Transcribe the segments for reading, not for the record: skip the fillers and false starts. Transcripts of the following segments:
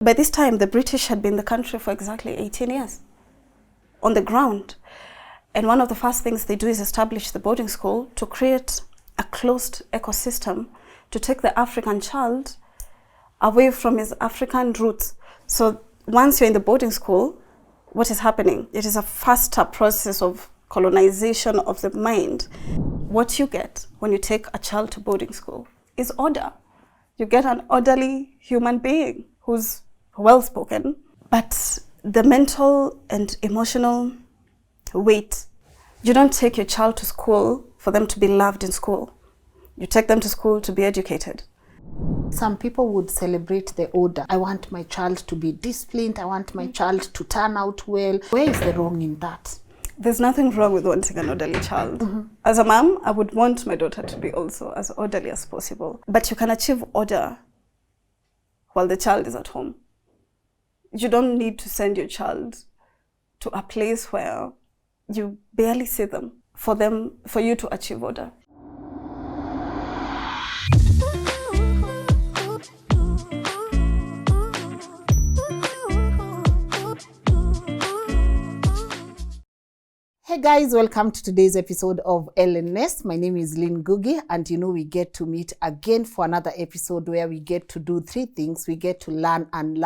By this time, the British had been in the country for exactly 18 years on the ground. And one of the first things they do is establish the boarding school to create a closed ecosystem to take the African child away from his African roots. So once you're in the boarding school, what is happening? It is a faster process of colonization of the mind. What you get when you take a child to boarding school is order. You get an orderly human being who's well-spoken, but the mental and emotional weight, you don't take your child to school for them to be loved in school. You take them to school to be educated. Some people would celebrate the order. I want my child to be disciplined. I want my child to turn out well. Where is the wrong in that? There's nothing wrong with wanting an orderly child. As a mom, I would want my daughter to be also as orderly as possible. But you can achieve order while the child is at home. You don't need to send your child to a place where you barely see them for you to achieve order. Hey guys, welcome to today's episode of LNS. My name is Lynn Ngugi, and we get to meet again for another episode where we get to do three things. We get to learn and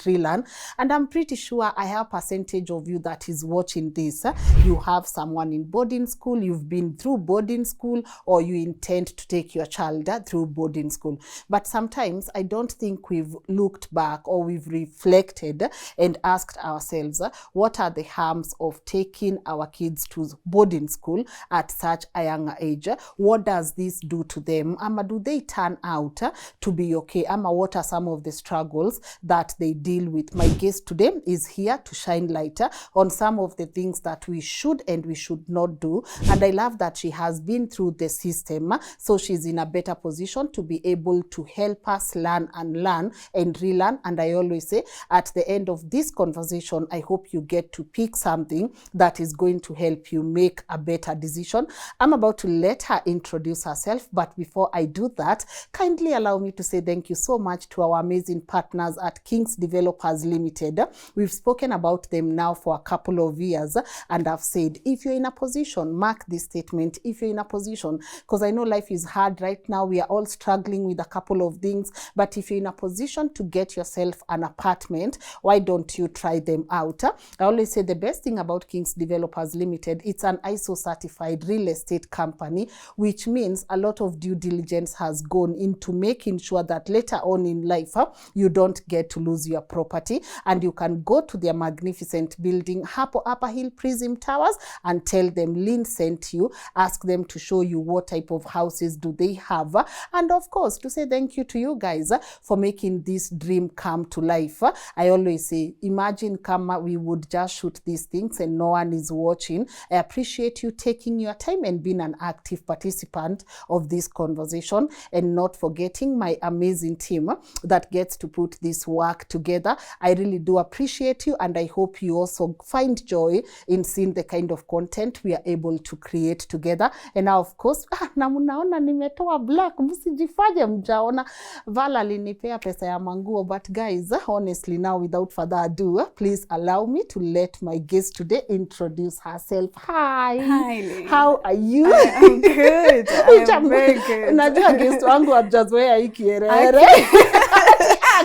relearn. And I'm pretty sure I have a percentage of you that is watching this. You have someone in boarding school, you've been through boarding school, or you intend to take your child through boarding school. But sometimes I don't think we've looked back or we've reflected and asked ourselves, what are the harms of taking our kids to boarding school at such a young age? What does this do to them? Do they turn out to be okay? What are some of the struggles that they deal with? My guest today is here to shine light on some of the things that we should and we should not do. And I love that she has been through the system, so she's in a better position to be able to help us learn and relearn. And I always say, at the end of this conversation, I hope you get to pick something that is going to help you make a better decision. I'm about to let her introduce herself, but before I do that, kindly allow me to say thank you so much to our amazing partners at Kings Developers Limited. We've spoken about them now for a couple of years, and I've said, if you're in a position, mark this statement, if you're in a position, because I know life is hard right now, we are all struggling with a couple of things, but if you're in a position to get yourself an apartment, why don't you try them out? I always say the best thing about Kings Developers Limited, it's an ISO certified real estate company, which means a lot of due diligence has gone into making sure that later on in life, you don't get to lose your property, and you can go to their magnificent building, Upper Hill Prism Towers, and tell them Lynn sent you, ask them to show you what type of houses do they have, and of course to say thank you to you guys for making this dream come to life. I always say, imagine we would just shoot these things and no one is watching. I appreciate you taking your time and being an active participant of this conversation, and not forgetting my amazing team that gets to put this work together. I really do appreciate you, and I hope you also find joy in seeing the kind of content we are able to create together. And now of course, na mnaona nimetoa black, msijifanye mjaona. Vala linipea pesa ya manguo, but guys, honestly now without further ado, please allow me to let my guest today introduce herself. Hi. Hi, Lynn. How are you? I'm good. I'm very good. Najua guest wangu wajazoea hii kierere.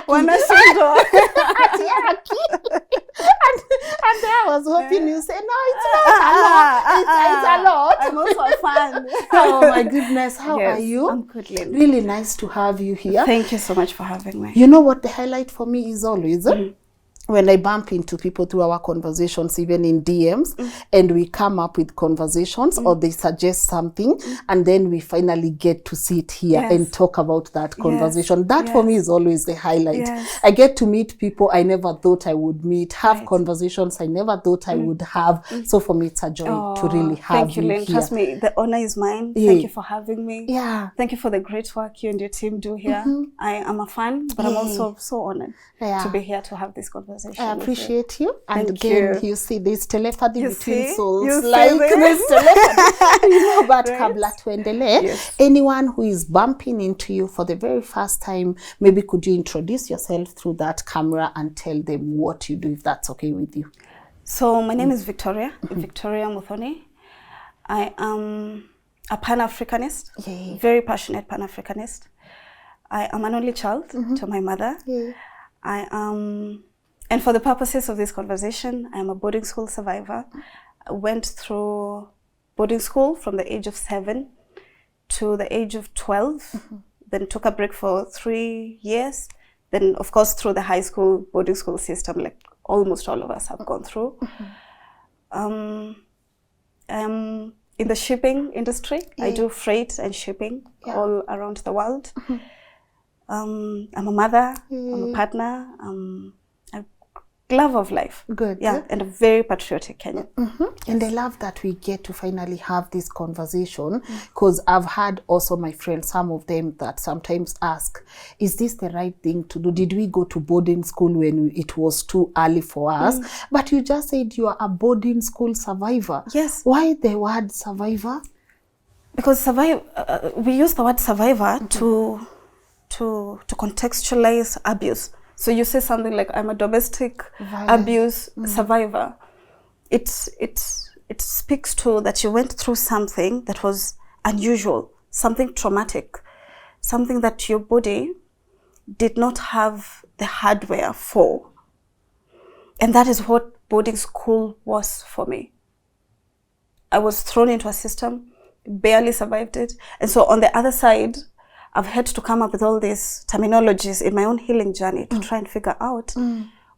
Wanashindwa. And I was hoping you say, no, it's not a lot. It's a lot. I'm also a fan. Oh my goodness, how are you? I'm good, Lynn. Really nice to have you here. Thank you so much for having me. You know what the highlight for me is always? When I bump into people through our conversations, even in DMs, and we come up with conversations or they suggest something, and then we finally get to sit here and talk about that conversation. That for me is always the highlight. I get to meet people I never thought I would meet, have conversations I never thought I would have. So for me, it's a joy to really have thank you, Lynn. here. Trust me, the honor is mine. Thank you for having me. Thank you for the great work you and your team do here. I am a fan, but I'm also so honored to be here to have this conversation. conversation. I appreciate you. And Thank again, you. you see, there's telepathy You between see? souls. You see Like, this? there's telepathy. You know, but Right? kabla tuendelee, Yes. anyone who is bumping into you for the very first time, maybe could you introduce yourself through that camera and tell them what you do, if that's okay with you? So my name is Victoria, Victoria Muthoni. I am a Pan-Africanist, Yeah. very passionate Pan-Africanist. I am an only child to my mother. Yeah. I am, and for the purposes of this conversation, I am a boarding school survivor. I went through boarding school from the age of 7 to the age of 12, then took a break for 3 years. Then, of course, through the high school boarding school system, like almost all of us have gone through. In the shipping industry, I do freight and shipping all around the world. I'm a mother, I'm a partner, a love of life. Good. Yeah, and a very patriotic Kenyan. And I love that we get to finally have this conversation, because I've had also my friends, some of them that sometimes ask, is this the right thing to do? Did we go to boarding school when it was too early for us? But you just said you are a boarding school survivor. Yes. Why the word survivor? Because we use the word survivor to contextualize abuse. So you say something like, I'm a domestic abuse survivor. It speaks to that you went through something that was unusual, something traumatic, something that your body did not have the hardware for. And that is what boarding school was for me. I was thrown into a system, barely survived it. And so on the other side, I've had to come up with all these terminologies in my own healing journey to try and figure out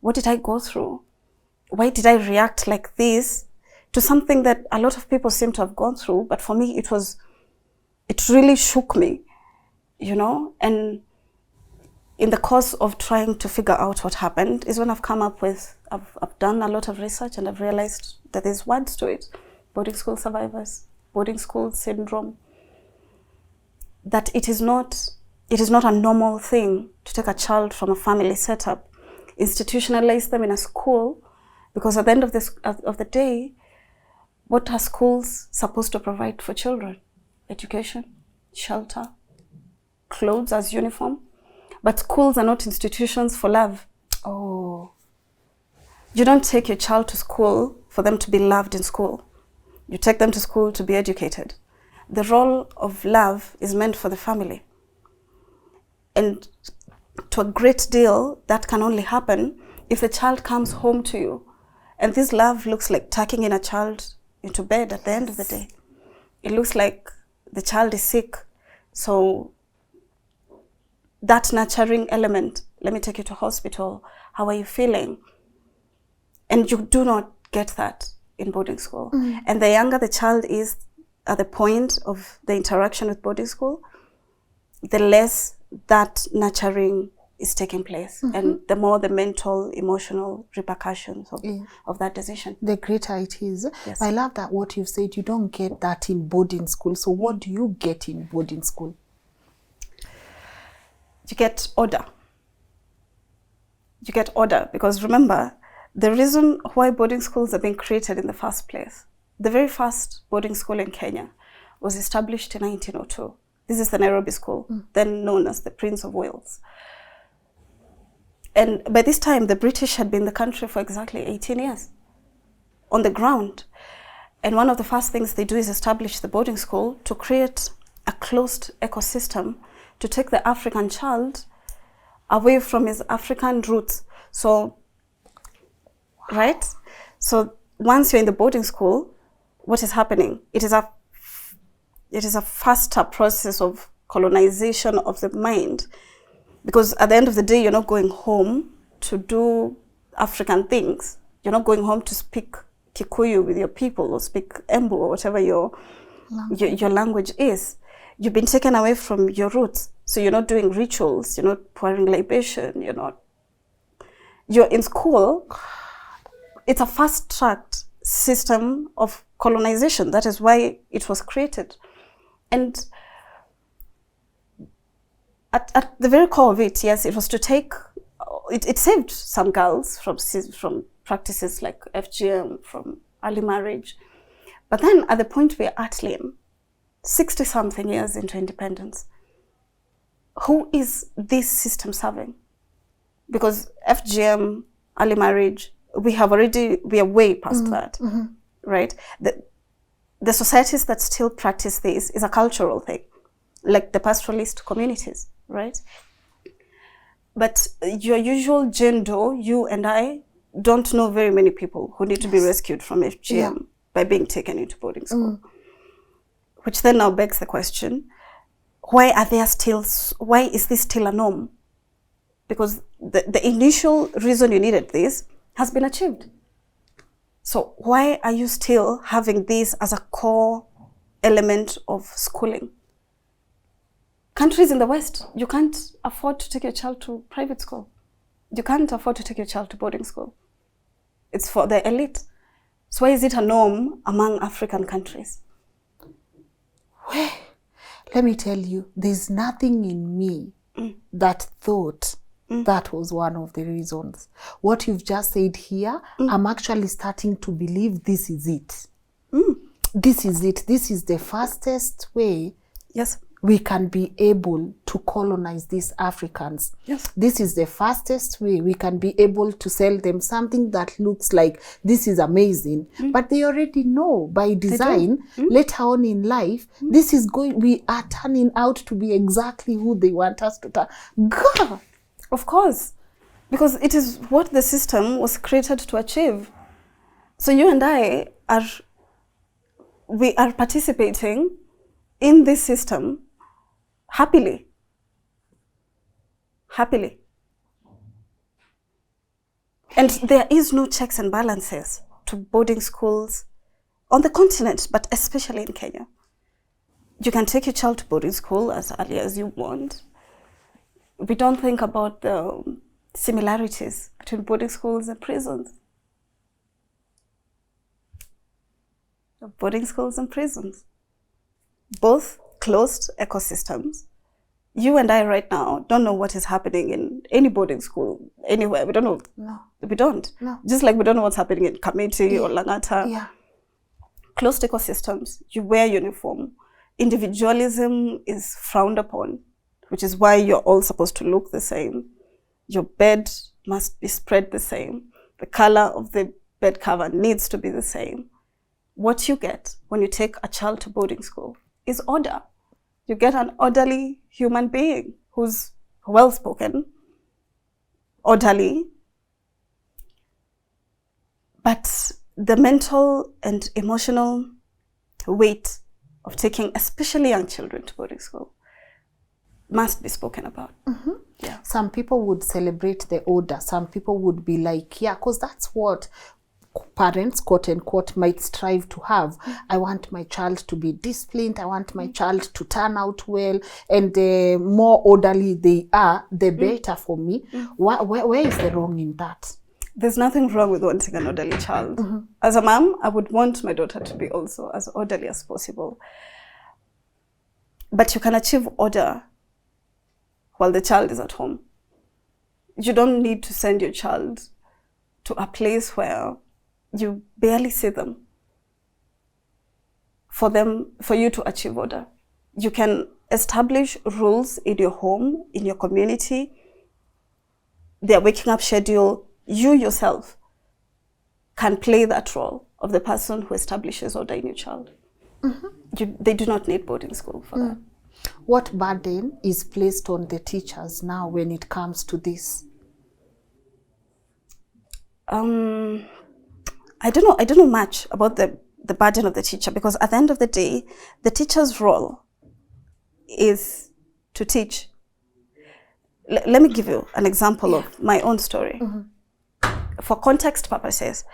what did I go through? Why did I react like this to something that a lot of people seem to have gone through? But for me, it really shook me, you know? And in the course of trying to figure out what happened is when I've come up with, I've done a lot of research and I've realized that there's words to it. Boarding school survivors, boarding school syndrome. That it is not a normal thing to take a child from a family setup, institutionalize them in a school, because at the end of the day, what are schools supposed to provide for children? Education, shelter, clothes as uniform. But schools are not institutions for love. Oh. You don't take your child to school for them to be loved in school. You take them to school to be educated. The role of love is meant for the family. And to a great deal, that can only happen if the child comes home to you. And this love looks like tucking in a child into bed at the end of the day. It looks like the child is sick. So that nurturing element, let me take you to hospital, how are you feeling? And you do not get that in boarding school. And the younger the child is at the point of the interaction with boarding school, the less that nurturing is taking place, and the more the mental, emotional repercussions of that decision. The greater it is. Yes. I love that what you've said, you don't get that in boarding school. So what do you get in boarding school? You get order. You get order because remember, the reason why boarding schools are being created in the first place, the very first boarding school in Kenya was established in 1902. This is the Nairobi School, then known as the Prince of Wales. And by this time, the British had been in the country for exactly 18 years on the ground. And one of the first things they do is establish the boarding school to create a closed ecosystem to take the African child away from his African roots. So, right? So once you're in the boarding school, what is happening? It is a faster process of colonization of the mind. Because at the end of the day, you're not going home to do African things. You're not going home to speak Kikuyu with your people or speak Embu or whatever your language is. You've been taken away from your roots. So you're not doing rituals, you're not pouring libation, you're in school. It's a fast-tracked system of colonization. That is why it was created. And at the very core of it, yes, it was to take it saved some girls from practices like FGM, from early marriage. But then at the point we're at, Lynn, 60-something years into independence, who is this system serving? Because FGM, early marriage, we are way past that, right? The societies that still practice this is a cultural thing, like the pastoralist communities, right? But your usual gender, you and I, don't know very many people who need to be rescued from FGM by being taken into boarding school. Which then now begs the question, why is this still a norm? Because the initial reason you needed this has been achieved. So why are you still having this as a core element of schooling? Countries in the West, you can't afford to take your child to private school. You can't afford to take your child to boarding school. It's for the elite. So why is it a norm among African countries? Well, let me tell you, there's nothing in me that thought that was one of the reasons. What you've just said here, I'm actually starting to believe this is it. This is it. This is the fastest way we can be able to colonize these Africans. This is the fastest way we can be able to sell them something that looks like this is amazing, but they already know by design, later on in life, this is we are turning out to be exactly who they want us to turn. God! Of course, because it is what the system was created to achieve. So you and I we are participating in this system happily. And there is no checks and balances to boarding schools on the continent, but especially in Kenya. You can take your child to boarding school as early as you want. We don't think about the similarities between boarding schools and prisons. Boarding schools and prisons. Both closed ecosystems. You and I right now don't know what is happening in any boarding school anywhere. We don't know. No. We don't. No. Just like we don't know what's happening in Kamiti or Langata. Yeah. Closed ecosystems. You wear uniform. Individualism is frowned upon, which is why you're all supposed to look the same. Your bed must be spread the same. The color of the bed cover needs to be the same. What you get when you take a child to boarding school is order. You get an orderly human being who's well-spoken, orderly, but the mental and emotional weight of taking especially young children to boarding school must be spoken about. Yeah. Some people would celebrate the order. Some people would be like, yeah, because that's what parents, quote unquote, might strive to have. I want my child to be disciplined. I want my child to turn out well. And the more orderly they are, the better for me. Where is the wrong in that? There's nothing wrong with wanting an orderly child. As a mom, I would want my daughter to be also as orderly as possible. But you can achieve order while the child is at home. You don't need to send your child to a place where you barely see them for you to achieve order. You can establish rules in your home, in your community, their waking up schedule. You yourself can play that role of the person who establishes order in your child. They do not need boarding school for that. What burden is placed on the teachers now when it comes to this? I don't know much about the burden of the teacher, because at the end of the day, the teacher's role is to teach. Let me give you an example of my own story. For context purposes,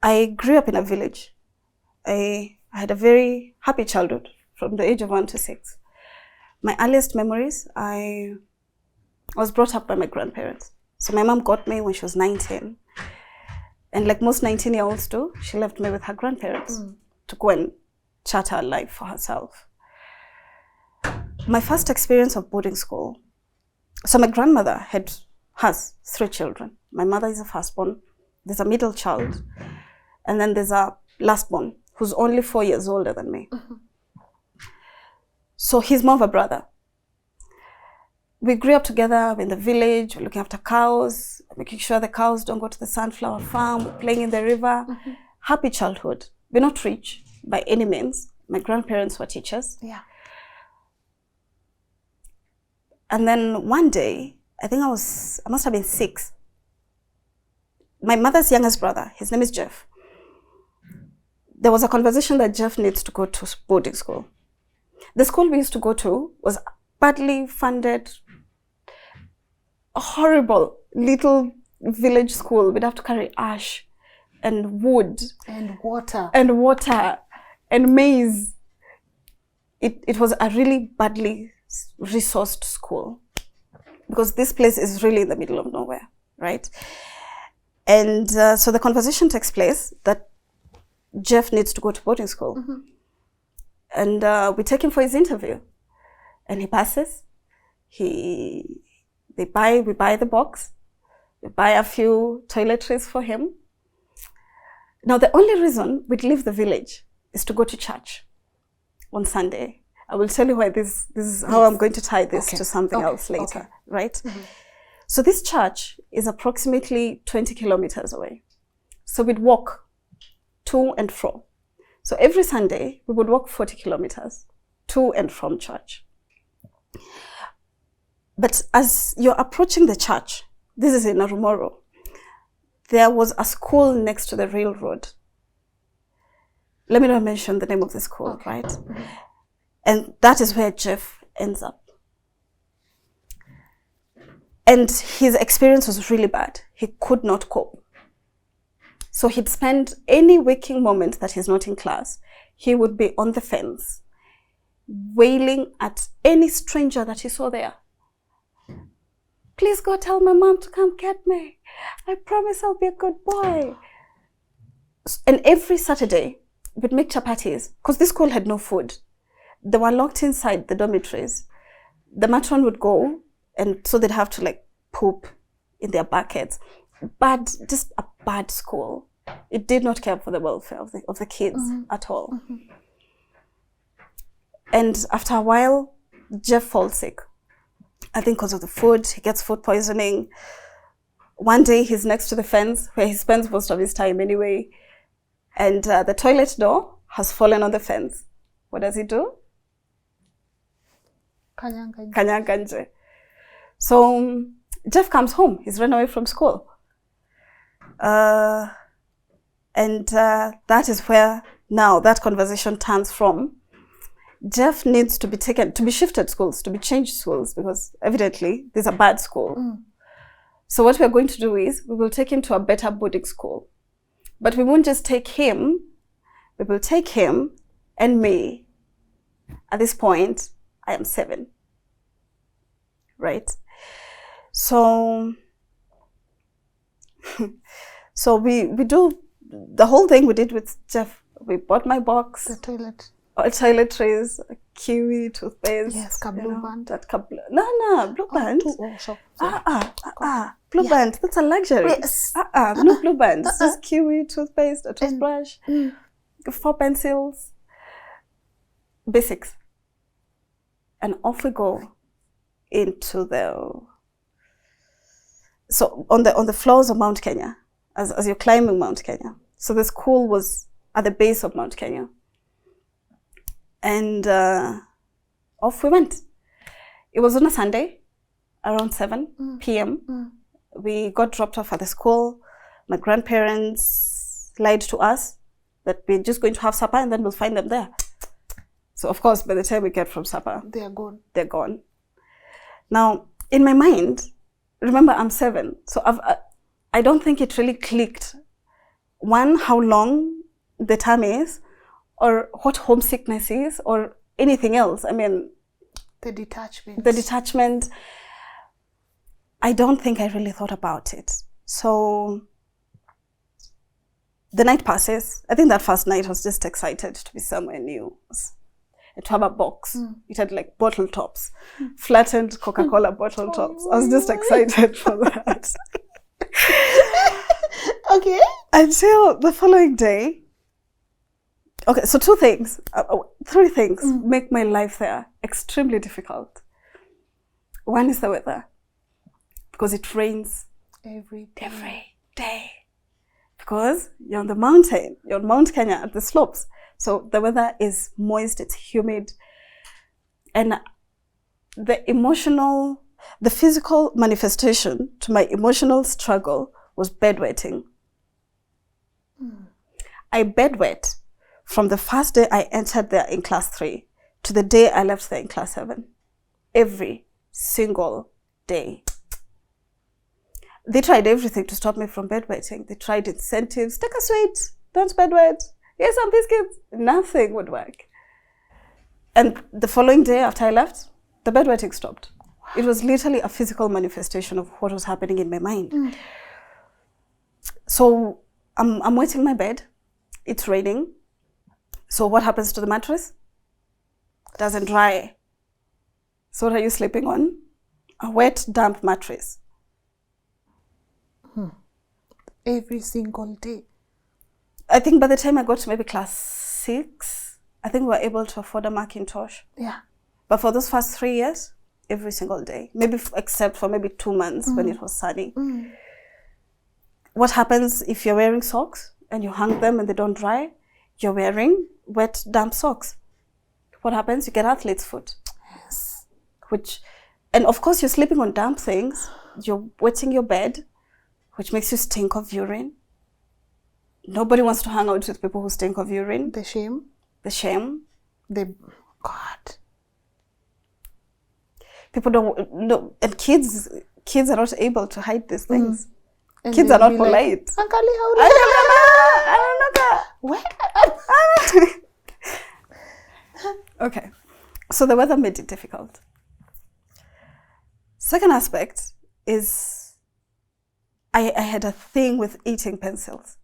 I grew up in a village. I had a very happy childhood from the age of 1 to 6. My earliest memories, I was brought up by my grandparents. So my mom got me when she was 19. And like most 19-year-olds do, she left me with her grandparents to go and chart her life for herself. My first experience of boarding school, so my grandmother had has 3 children. My mother is a firstborn. There's a middle child. And then there's a lastborn who's only 4 years older than me. So he's more of a brother. We grew up together in the village, we're looking after cows, making sure the cows don't go to the sunflower farm, we're playing in the river. Happy childhood. We're not rich by any means. My grandparents were teachers. Yeah. And then one day, I must have been 6. My mother's youngest brother, his name is Jeff. There was a conversation that Jeff needs to go to boarding school. The school we used to go to was badly funded, a horrible little village school. We'd have to carry ash and wood. And water. And maize. It was a really badly resourced school because this place is really in the middle of nowhere, right? And so the conversation takes place that Jeff needs to go to boarding school. And we take him for his interview. And he passes. We buy the box. We buy a few toiletries for him. Now, the only reason we'd leave the village is to go to church on Sunday. I will tell you why this is how I'm going to tie this to something else later, right? So this church is approximately 20 kilometers away. So we'd walk to and fro. So every Sunday, we would walk 40 kilometers to and from church. But as you're approaching the church, this is in Narumoro, there was a school next to the railroad. Let me not mention the name of the school, right? And that is where Jeff ends up. And his experience was really bad. He could not cope. So he'd spend any waking moment that he's not in class, he would be on the fence, wailing at any stranger that he saw there. Please go tell my mom to come get me. I promise I'll be a good boy. And every Saturday, we'd make chapatis, because this school had no food. They were locked inside the dormitories. The matron would go, and so they'd have to like poop in their buckets. Just a bad school. It did not care for the welfare of the kids at all. And after a while, Jeff falls sick. I think because of the food, he gets food poisoning. One day he's next to the fence where he spends most of his time anyway. And the toilet door has fallen on the fence. What does he do? Kanyanga. So Jeff comes home. He's run away from school. And that is where now that conversation turns from Jeff needs to be shifted schools, to be changed schools, because evidently this is a bad school. So what we're going to do is we will take him to a better boarding school. But we won't just take him, we will take him and me. At this point, I am 7. Right? So we do the whole thing we did with Jeff. We bought my box. The toilet. Toiletries, kiwi, toothpaste. Yes, blue band. No, blue band. Blue band. That's a luxury. Yes. No blue band. Just kiwi, toothpaste, a toothbrush, 4 pencils, basics, and off we go into on the floors of Mount Kenya, as you're climbing Mount Kenya. So the school was at the base of Mount Kenya. And off we went. It was on a Sunday, around 7 p.m. We got dropped off at the school. My grandparents lied to us that we're just going to have supper and then we'll find them there. So, of course, by the time we get from supper, they're gone. They're gone. Now, in my mind, remember, I'm 7. So I don't think it really clicked. One, how long the term is, or what homesickness is, or anything else. I mean, the detachment. I don't think I really thought about it. So the night passes. I think that first night I was just excited to be somewhere new. and to have a box. It had like bottle tops, flattened Coca-Cola bottle tops. I was just excited for that. Okay. Until the following day. Okay, so three things make my life there extremely difficult. One is the weather, because it rains Every day. Because you're on the mountain, you're on Mount Kenya at the slopes. So the weather is moist, it's humid. And the physical manifestation to my emotional struggle was bedwetting. I bedwet from the first day I entered there in class 3 to the day I left there in class 7. Every single day. They tried everything to stop me from bedwetting. They tried incentives. Take a sweet. Don't bedwet. Here's some biscuits. Nothing would work. And the following day after I left, the bedwetting stopped. It was literally a physical manifestation of what was happening in my mind. So I'm wetting my bed. It's raining. So what happens to the mattress? It doesn't dry. So what are you sleeping on? A wet, damp mattress. Every single day. I think by the time I got to maybe class 6, I think we were able to afford a Macintosh. Yeah. But for those first 3 years, every single day, maybe except for maybe 2 months when it was sunny. What happens if you're wearing socks and you hang them and they don't dry? You're wearing wet, damp socks. What happens? You get athlete's foot. Yes. And of course, you're sleeping on damp things. You're wetting your bed, which makes you stink of urine. Nobody wants to hang out with people who stink of urine. The shame. God. People don't know, and kids are not able to hide these things. And kids are not polite. Okay, so the weather made it difficult. Second aspect is I had a thing with eating pencils.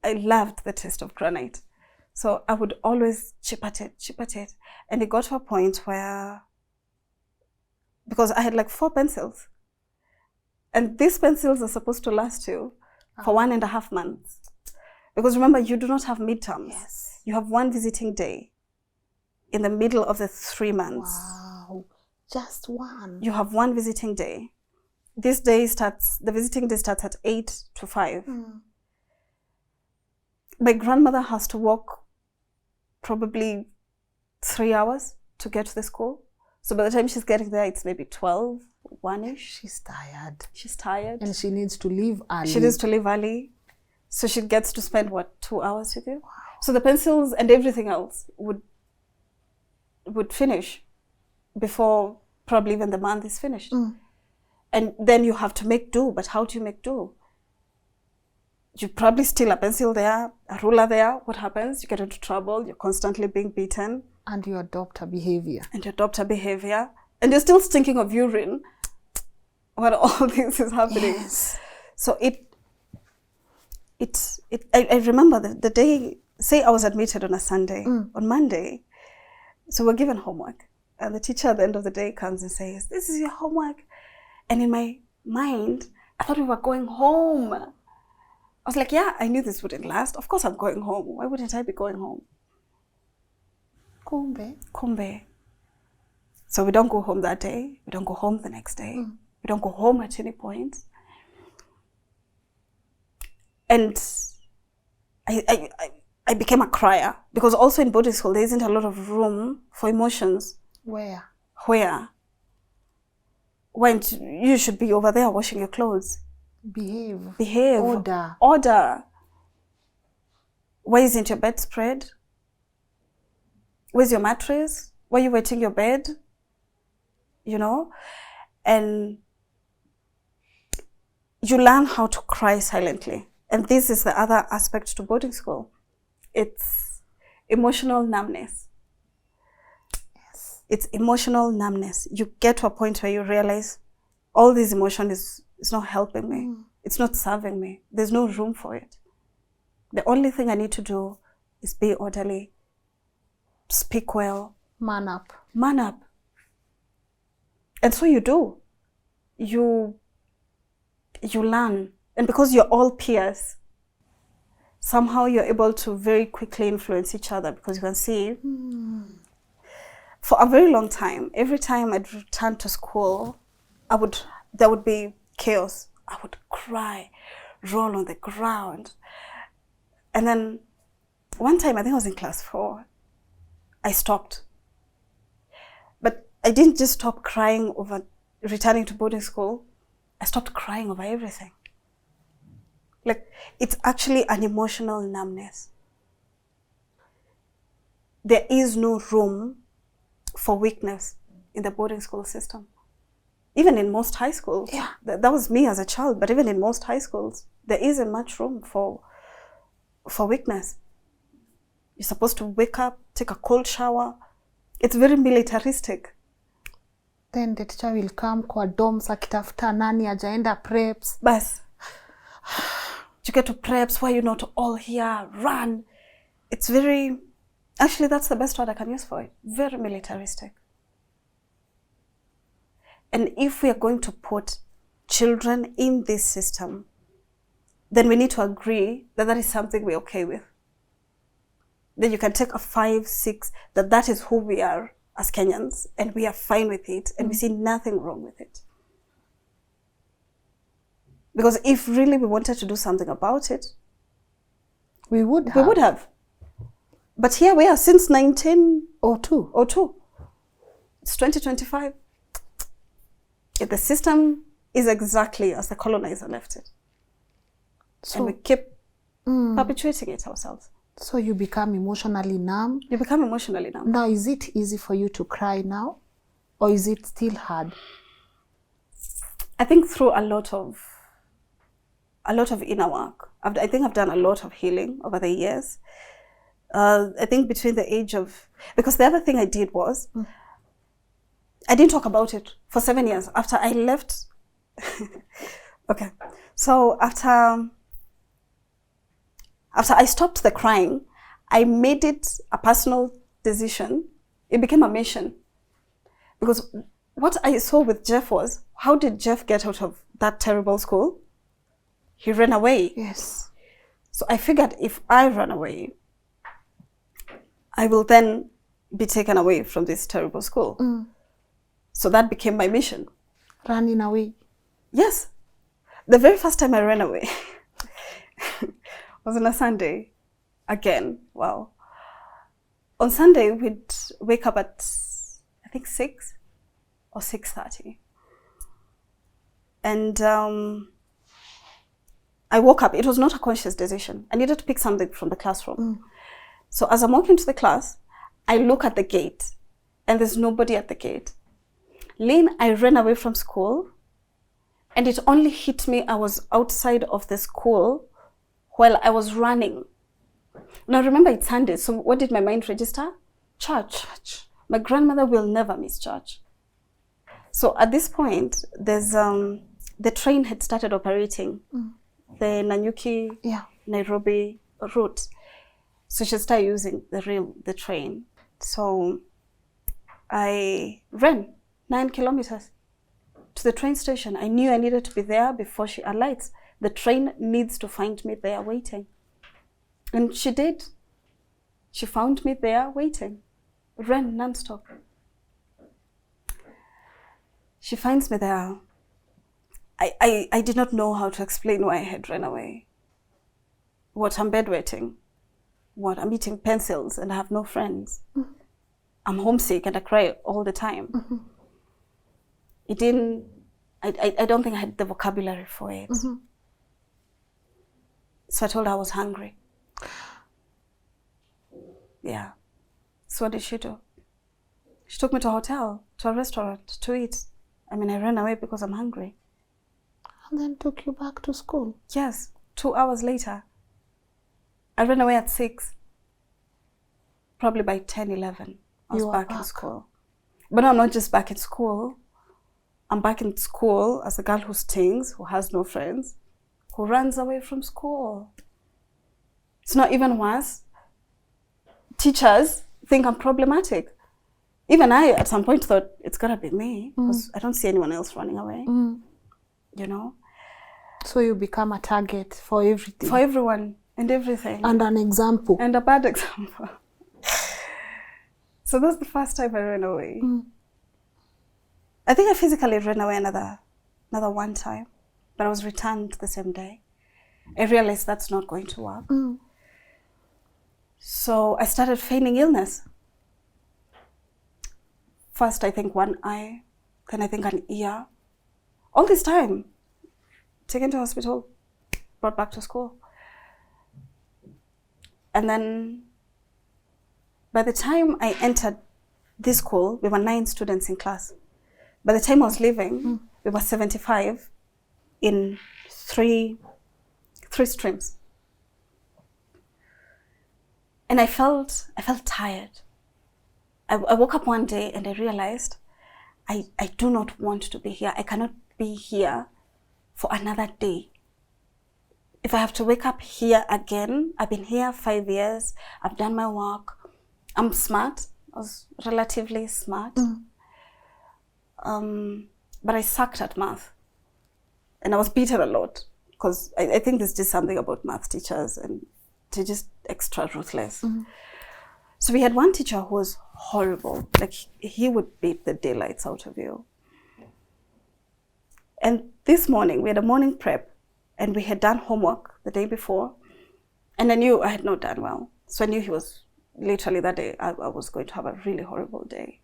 I loved the taste of granite. So I would always chip at it. And it got to a point where, because I had like 4 pencils, and these pencils are supposed to last you for 1.5 months. Because remember, you do not have midterms. Yes. You have 1 visiting day in the middle of the 3 months. Wow. Just 1. You have 1 visiting day. The visiting day starts at 8 to 5. My grandmother has to walk probably 3 hours to get to the school. So by the time she's getting there, it's maybe 12, 1-ish. She's tired. And she needs to leave early. So she gets to spend, 2 hours with you? Wow. So the pencils and everything else would finish before probably even the month is finished. And then you have to make do. But how do you make do? You probably steal a pencil there, a ruler there. What happens? You get into trouble. You're constantly being beaten. And you adopt a behavior. And you're still stinking of urine when all this is happening. Yes. So I remember the day, say I was admitted on a Sunday, on Monday. So we're given homework. And the teacher at the end of the day comes and says, "This is your homework." And in my mind, I thought we were going home. I was like, yeah, I knew this wouldn't last. Of course I'm going home. Why wouldn't I be going home? Kumbe. So we don't go home that day. We don't go home the next day. We don't go home at any point. And I became a crier, because also in boarding school, there isn't a lot of room for emotions. Where? When you should be over there washing your clothes. Behave. Order. Why isn't your bed spread? Where's your mattress? Why are you wetting your bed? You know? And you learn how to cry silently. And this is the other aspect to boarding school. It's emotional numbness. Yes. It's emotional numbness. You get to a point where you realize all this emotion is not helping me. It's not serving me. There's no room for it. The only thing I need to do is be orderly, speak well. Man up. Man up. And so you do. You learn. And because you're all peers, somehow you're able to very quickly influence each other, because you can see for a very long time, every time I'd return to school, there would be chaos. I would cry, roll on the ground. And then one time, I think I was in class 4, I stopped. But I didn't just stop crying over returning to boarding school. I stopped crying over everything. Like, it's actually an emotional numbness. There is no room for weakness in the boarding school system. Even in most high schools. Yeah. That was me as a child, but even in most high schools, there isn't much room for weakness. You're supposed to wake up, take a cold shower. It's very militaristic. Then the teacher will come kwa dorms akitafuta nani ajaenda preps. Bas. You get to preps, why you're not all here, run. It's very, actually that's the best word I can use for it. Very militaristic. And if we are going to put children in this system, then we need to agree that that is something we're okay with. Then you can take a 5, 6, that is who we are as Kenyans, and we are fine with it, and we see nothing wrong with it. Because if really we wanted to do something about it, we would have. But here we are since 1902. 02. It's 2025. The system is exactly as the colonizer left it. So, and we keep perpetuating it ourselves. So you become emotionally numb. You become emotionally numb. Now, is it easy for you to cry now? Or is it still hard? I think through a lot of inner work. I think I've done a lot of healing over the years. I think between the age of, because the other thing I did was, I didn't talk about it for 7 years after I left. Okay, so after I stopped the crying, I made it a personal decision. It became a mission. Because what I saw with Jeff was, how did Jeff get out of that terrible school? He ran away. Yes. So I figured if I run away, I will then be taken away from this terrible school. So that became my mission. Running away? Yes. The very first time I ran away was on a Sunday. Again, wow. On Sunday, we'd wake up at, I think, 6 or 6:30. And I woke up. It was not a conscious decision. I needed to pick something from the classroom. So as I'm walking to the class, I look at the gate, and there's nobody at the gate. Lynn, I ran away from school, and it only hit me I was outside of the school while I was running. Now remember, it's Sunday, so what did my mind register? Church. My grandmother will never miss church. So at this point, there's the train had started operating, the Nanyuki, Nairobi route. So she started using the train. So I ran 9 kilometers to the train station. I knew I needed to be there before she alights. The train needs to find me there waiting. And she did. She found me there waiting. Ran nonstop. She finds me there. I did not know how to explain why I had run away. What, I'm bedwetting. What, I'm eating pencils and I have no friends. I'm homesick and I cry all the time. It didn't, I don't think I had the vocabulary for it. So I told her I was hungry. Yeah. So what did she do? She took me to a hotel, to a restaurant to eat. I mean, I ran away because I'm hungry. And then took you back to school? Yes. 2 hours later. I ran away at 6. Probably by 10, 11, I was back in school. But I'm not just back in school. I'm back in school as a girl who stings, who has no friends, who runs away from school. It's not even worse. Teachers think I'm problematic. Even I, at some point, thought it's gotta be me because I don't see anyone else running away. You know. So you become a target for everything. For everyone and everything. And an example. And a bad example. So that's the first time I ran away. I think I physically ran away another one time, but I was returned the same day. I realized that's not going to work. So I started feigning illness. First, I think one eye, then I think an ear. All this time, taken to hospital, brought back to school. And then by the time I entered this school, we were 9 students in class. By the time I was leaving, we were 75 in three streams. And I felt tired. I woke up one day and I realized I do not want to be here. I cannot be here for another day. If I have to wake up here again, I've been here 5 years, I've done my work, I'm smart, I was relatively smart. But I sucked at math. And I was beaten a lot because I think there's just something about math teachers and they're just extra ruthless. So we had one teacher who was horrible. Like he would beat the daylights out of you. And this morning, we had a morning prep and we had done homework the day before. And I knew I had not done well. So I knew he was literally that day, I was going to have a really horrible day.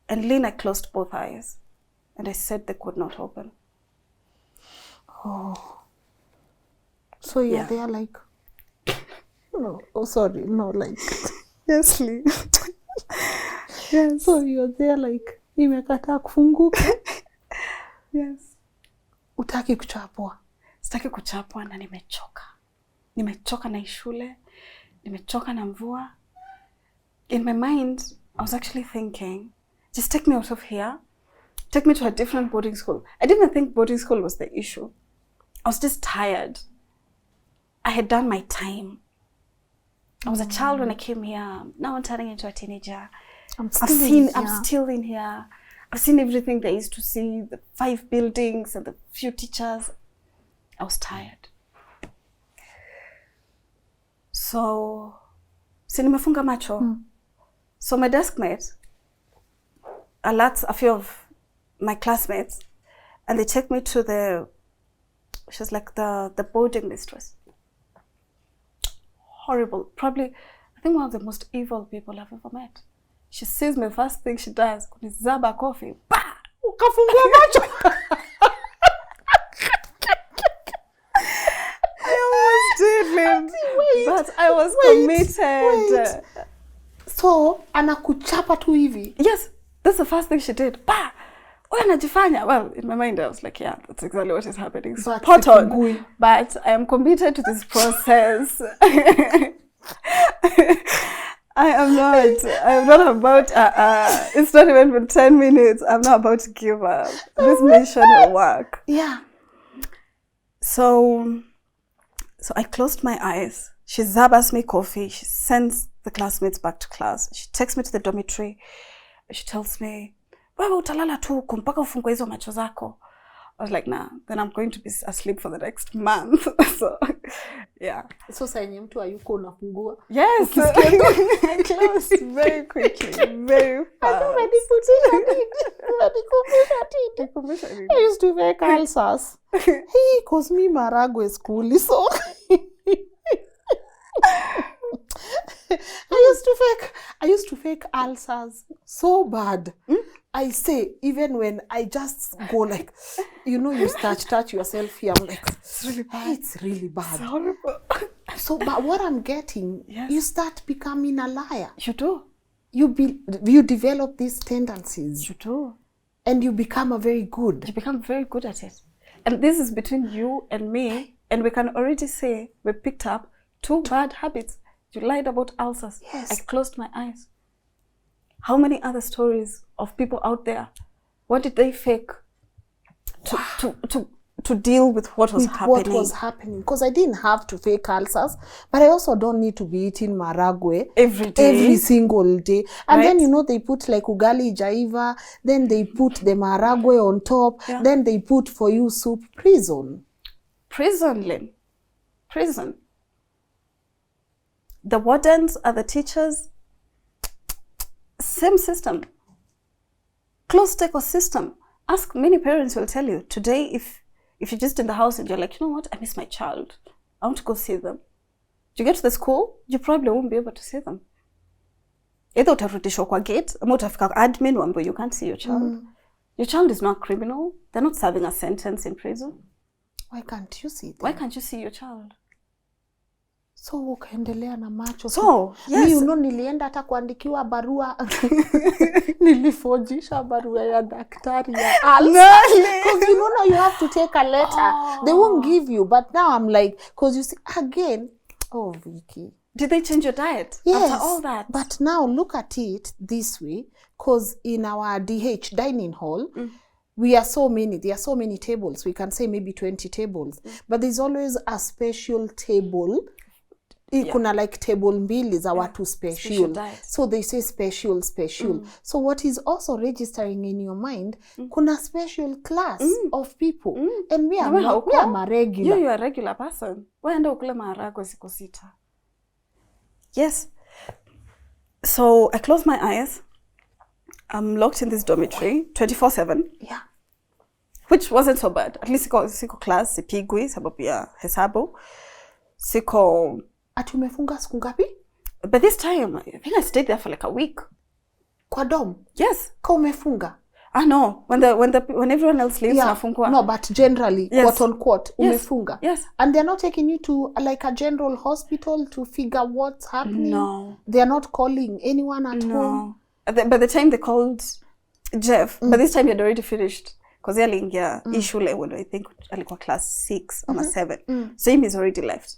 And Lynn, I closed both eyes and I said they could not open. Oh. So you're there like, no, oh sorry, no, like. Yes, Lynn. Yes. So you're there like, imekataa kufunguka. Yes. Utaki kuchapwa. Sitaki kuchapwa na nimechoka. Nimechoka na shule. Nimechoka na mvua. In my mind, I was actually thinking, just take me out of here. Take me to a different boarding school. I didn't even think boarding school was the issue. I was just tired. I had done my time. I was a child when I came here. Now I'm turning into a teenager. I'm still in here. I've seen everything there is to see, the 5 buildings and the few teachers. I was tired. So, nimefunga macho. So my deskmate alerts a few of my classmates and they take me to she's like the boarding mistress. Horrible. Probably, I think one of the most evil people I've ever met. She sees me, first thing she does, kunizaba coffee. Bah! Ukafungua macho. I almost did, but I was committed. Wait. So, anakuchapa tu hivi? Yes, that's the first thing she did. Bah! Anajifanya. Well, in my mind, I was like, yeah, that's exactly what is happening. Spot on. But I am committed to this process. I am not about, it's not even for 10 minutes. I'm not about to give up. This mission will work. Yeah. So I closed my eyes. She zabas me coffee. She sends the classmates back to class. She takes me to the dormitory. She tells me, wewe utalala tu huku mpaka ufungue hizo macho zako. I was like, nah, then I'm going to be asleep for the next month. So, yeah. So, sayenye mtu ayuko unafungua? Yes. I closed very quickly, very fast. I used to make ulcers. Hey, cause me maragwe school, so. I used to fake ulcers so bad. I say, even when I just go like, you touch yourself here, I'm like, it's really bad. It's horrible. So, but what I'm getting, you start becoming a liar. You do. You develop these tendencies. You do. And you become very good. You become very good at it. And this is between you and me, and we can already say we picked up 2 bad habits. You lied about ulcers. Yes. I closed my eyes. How many other stories of people out there? What did they fake to to deal with what was happening. What was happening. Because I didn't have to fake ulcers, but I also don't need to be eating maragwe every day. Every single day. And right? then, you know, they put like ugali jaiva, then they put the maragwe on top, then they put for you soup. Prison, Lynn. Prison. The wardens are the teachers. Same system. Closed ecosystem. Ask many parents will tell you today if you're just in the house and you're like, you know what, I miss my child. I want to go see them. You get to the school, you probably won't be able to see them. Either utarudishwa kwa gate, ama utafika admin wambo you can't see your child. Your child is not a criminal. They're not serving a sentence in prison. Why can't you see them? Why can't you see your child? So ukaendelea na macho. So, yes. You know, nilienda hata kuandikiwa barua. Nilifojisha barua ya daktari ya alsa. Because you know now you have to take a letter. They won't give you. But now I'm like, because you see, again, oh, Vicky. Did they change your diet yes, after all that? But now look at it this way. Because in our DH, dining hall, we are so many. There are so many tables. We can say maybe 20 tables. But there's always a special table. Kuna like table mbili za watu special. So they say special. So what is also registering in your mind, kuna special class of people. And we are a regular. You are a regular person. Waenda ukule maharagwe siku sita. Yes. So I close my eyes. I'm locked in this dormitory 24/7. Yeah. Which wasn't so bad. At least siko class, sipigwi, sababu ya hesabu. Siko... Ati umefunga siku ngapi? But this time, I think I stayed there for like a week. Kwa dom? Yes. Ka umefunga? No. When everyone else leaves, nafungua. No, but generally, quote unquote, umefunga. Yes. And they're not taking you to like a general hospital to figure what's happening? No. They're not calling anyone at home? By the time they called Jeff, but this time he had already finished. Because he aliingia ishule when I think alikuwa class 6 or 7. So him is already left.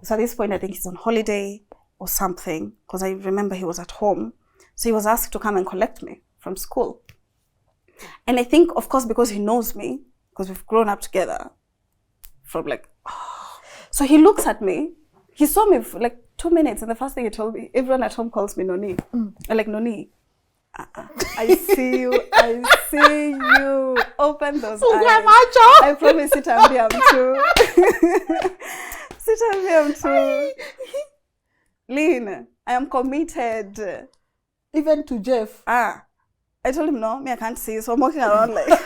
So at this point, I think he's on holiday or something. Because I remember he was at home. So he was asked to come and collect me from school. And I think, of course, because he knows me, because we've grown up together from like... So he looks at me. He saw me for like 2 minutes. And the first thing he told me, everyone at home calls me Noni. I'm like, Noni, I see you. I see you. Open those eyes. I promise sitaambia mtu. Sitaambia mtu. Lynn, I am committed. Even to Jeff? I told him, no, me, I can't see you. So I'm walking around like...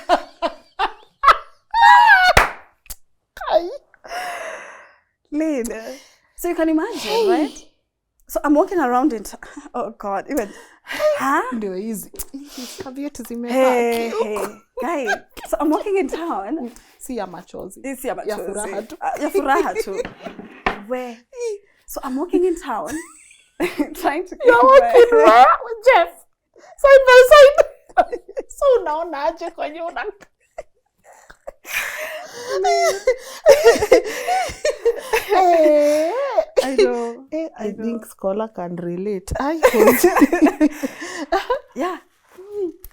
Lynn. So you can imagine, right? So I'm walking around in... Oh, God. Even... Ndio easy. Hey, guy. So I'm walking in town. Si ya machozi. Si ya machozi. Ya furaha tu. Ya furaha tu. Where? So I'm walking in town. Trying to... You're walking where? With Jeff? Side by side. So unaona aje kwenye una... I know. I think Scholar can relate. Yeah.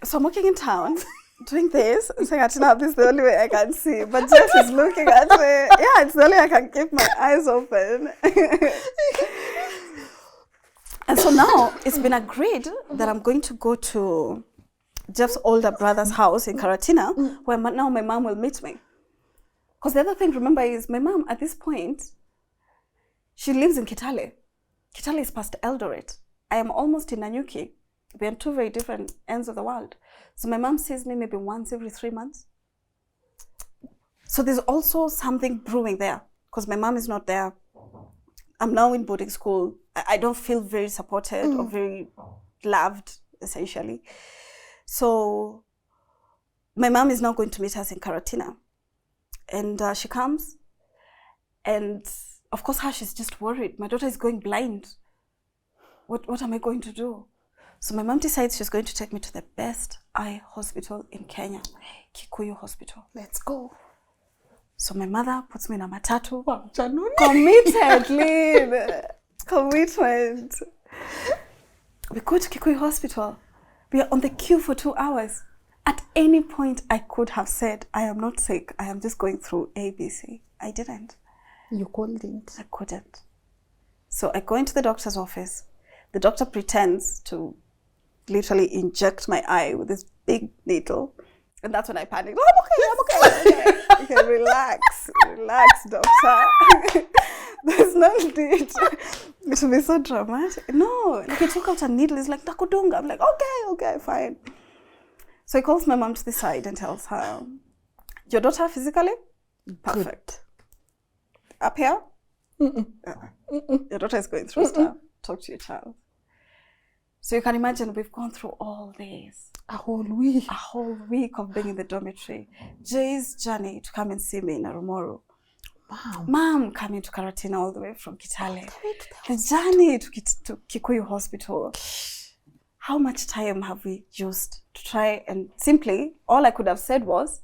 So I'm walking in town, doing this, saying, now this is the only way I can see. But Jeff is looking at me. Yeah, it's the only way I can keep my eyes open. And so now it's been agreed that I'm going to go to Jeff's older brother's house in Karatina, where now my mom will meet me. Because the other thing, remember, is my mom at this point, she lives in Kitale. Kitale is past Eldoret. I am almost in Nanyuki. We're on two very different ends of the world. So my mom sees me maybe once every 3 months. So there's also something brewing there, because my mom is not there. I'm now in boarding school. I don't feel very supported or very loved, essentially. So my mom is now going to meet us in Karatina. And she comes. And of course, she's just worried. My daughter is going blind. What am I going to do? So my mom decides she's going to take me to the best eye hospital in Kenya, Kikuyu Hospital. Let's go. So my mother puts me in a matatu. Committed, Lynn. Commitment. We go to Kikuyu Hospital. We are on the queue for 2 hours. At any point, I could have said, I am not sick. I am just going through ABC. I didn't. You couldn't. I couldn't. So I go into the doctor's office. The doctor pretends to literally inject my eye with this big needle. And that's when I panicked. Oh, I'm okay. Okay, relax, doctor. There's no need to be so dramatic. No, like he took out a needle. He's like, Takudunga. I'm like, okay, fine. So he calls my mom to the side and tells her, your daughter physically? Perfect. Up here? Your daughter is going through stuff. Talk to your child. So you can imagine we've gone through all this. A whole week. A whole week of being in the dormitory. Jay's journey to come and see me in Arumoro. Mom coming to Karatina all the way from Kitale. His journey to Kikuyu Hospital. How much time have we used to try and simply, all I could have said was,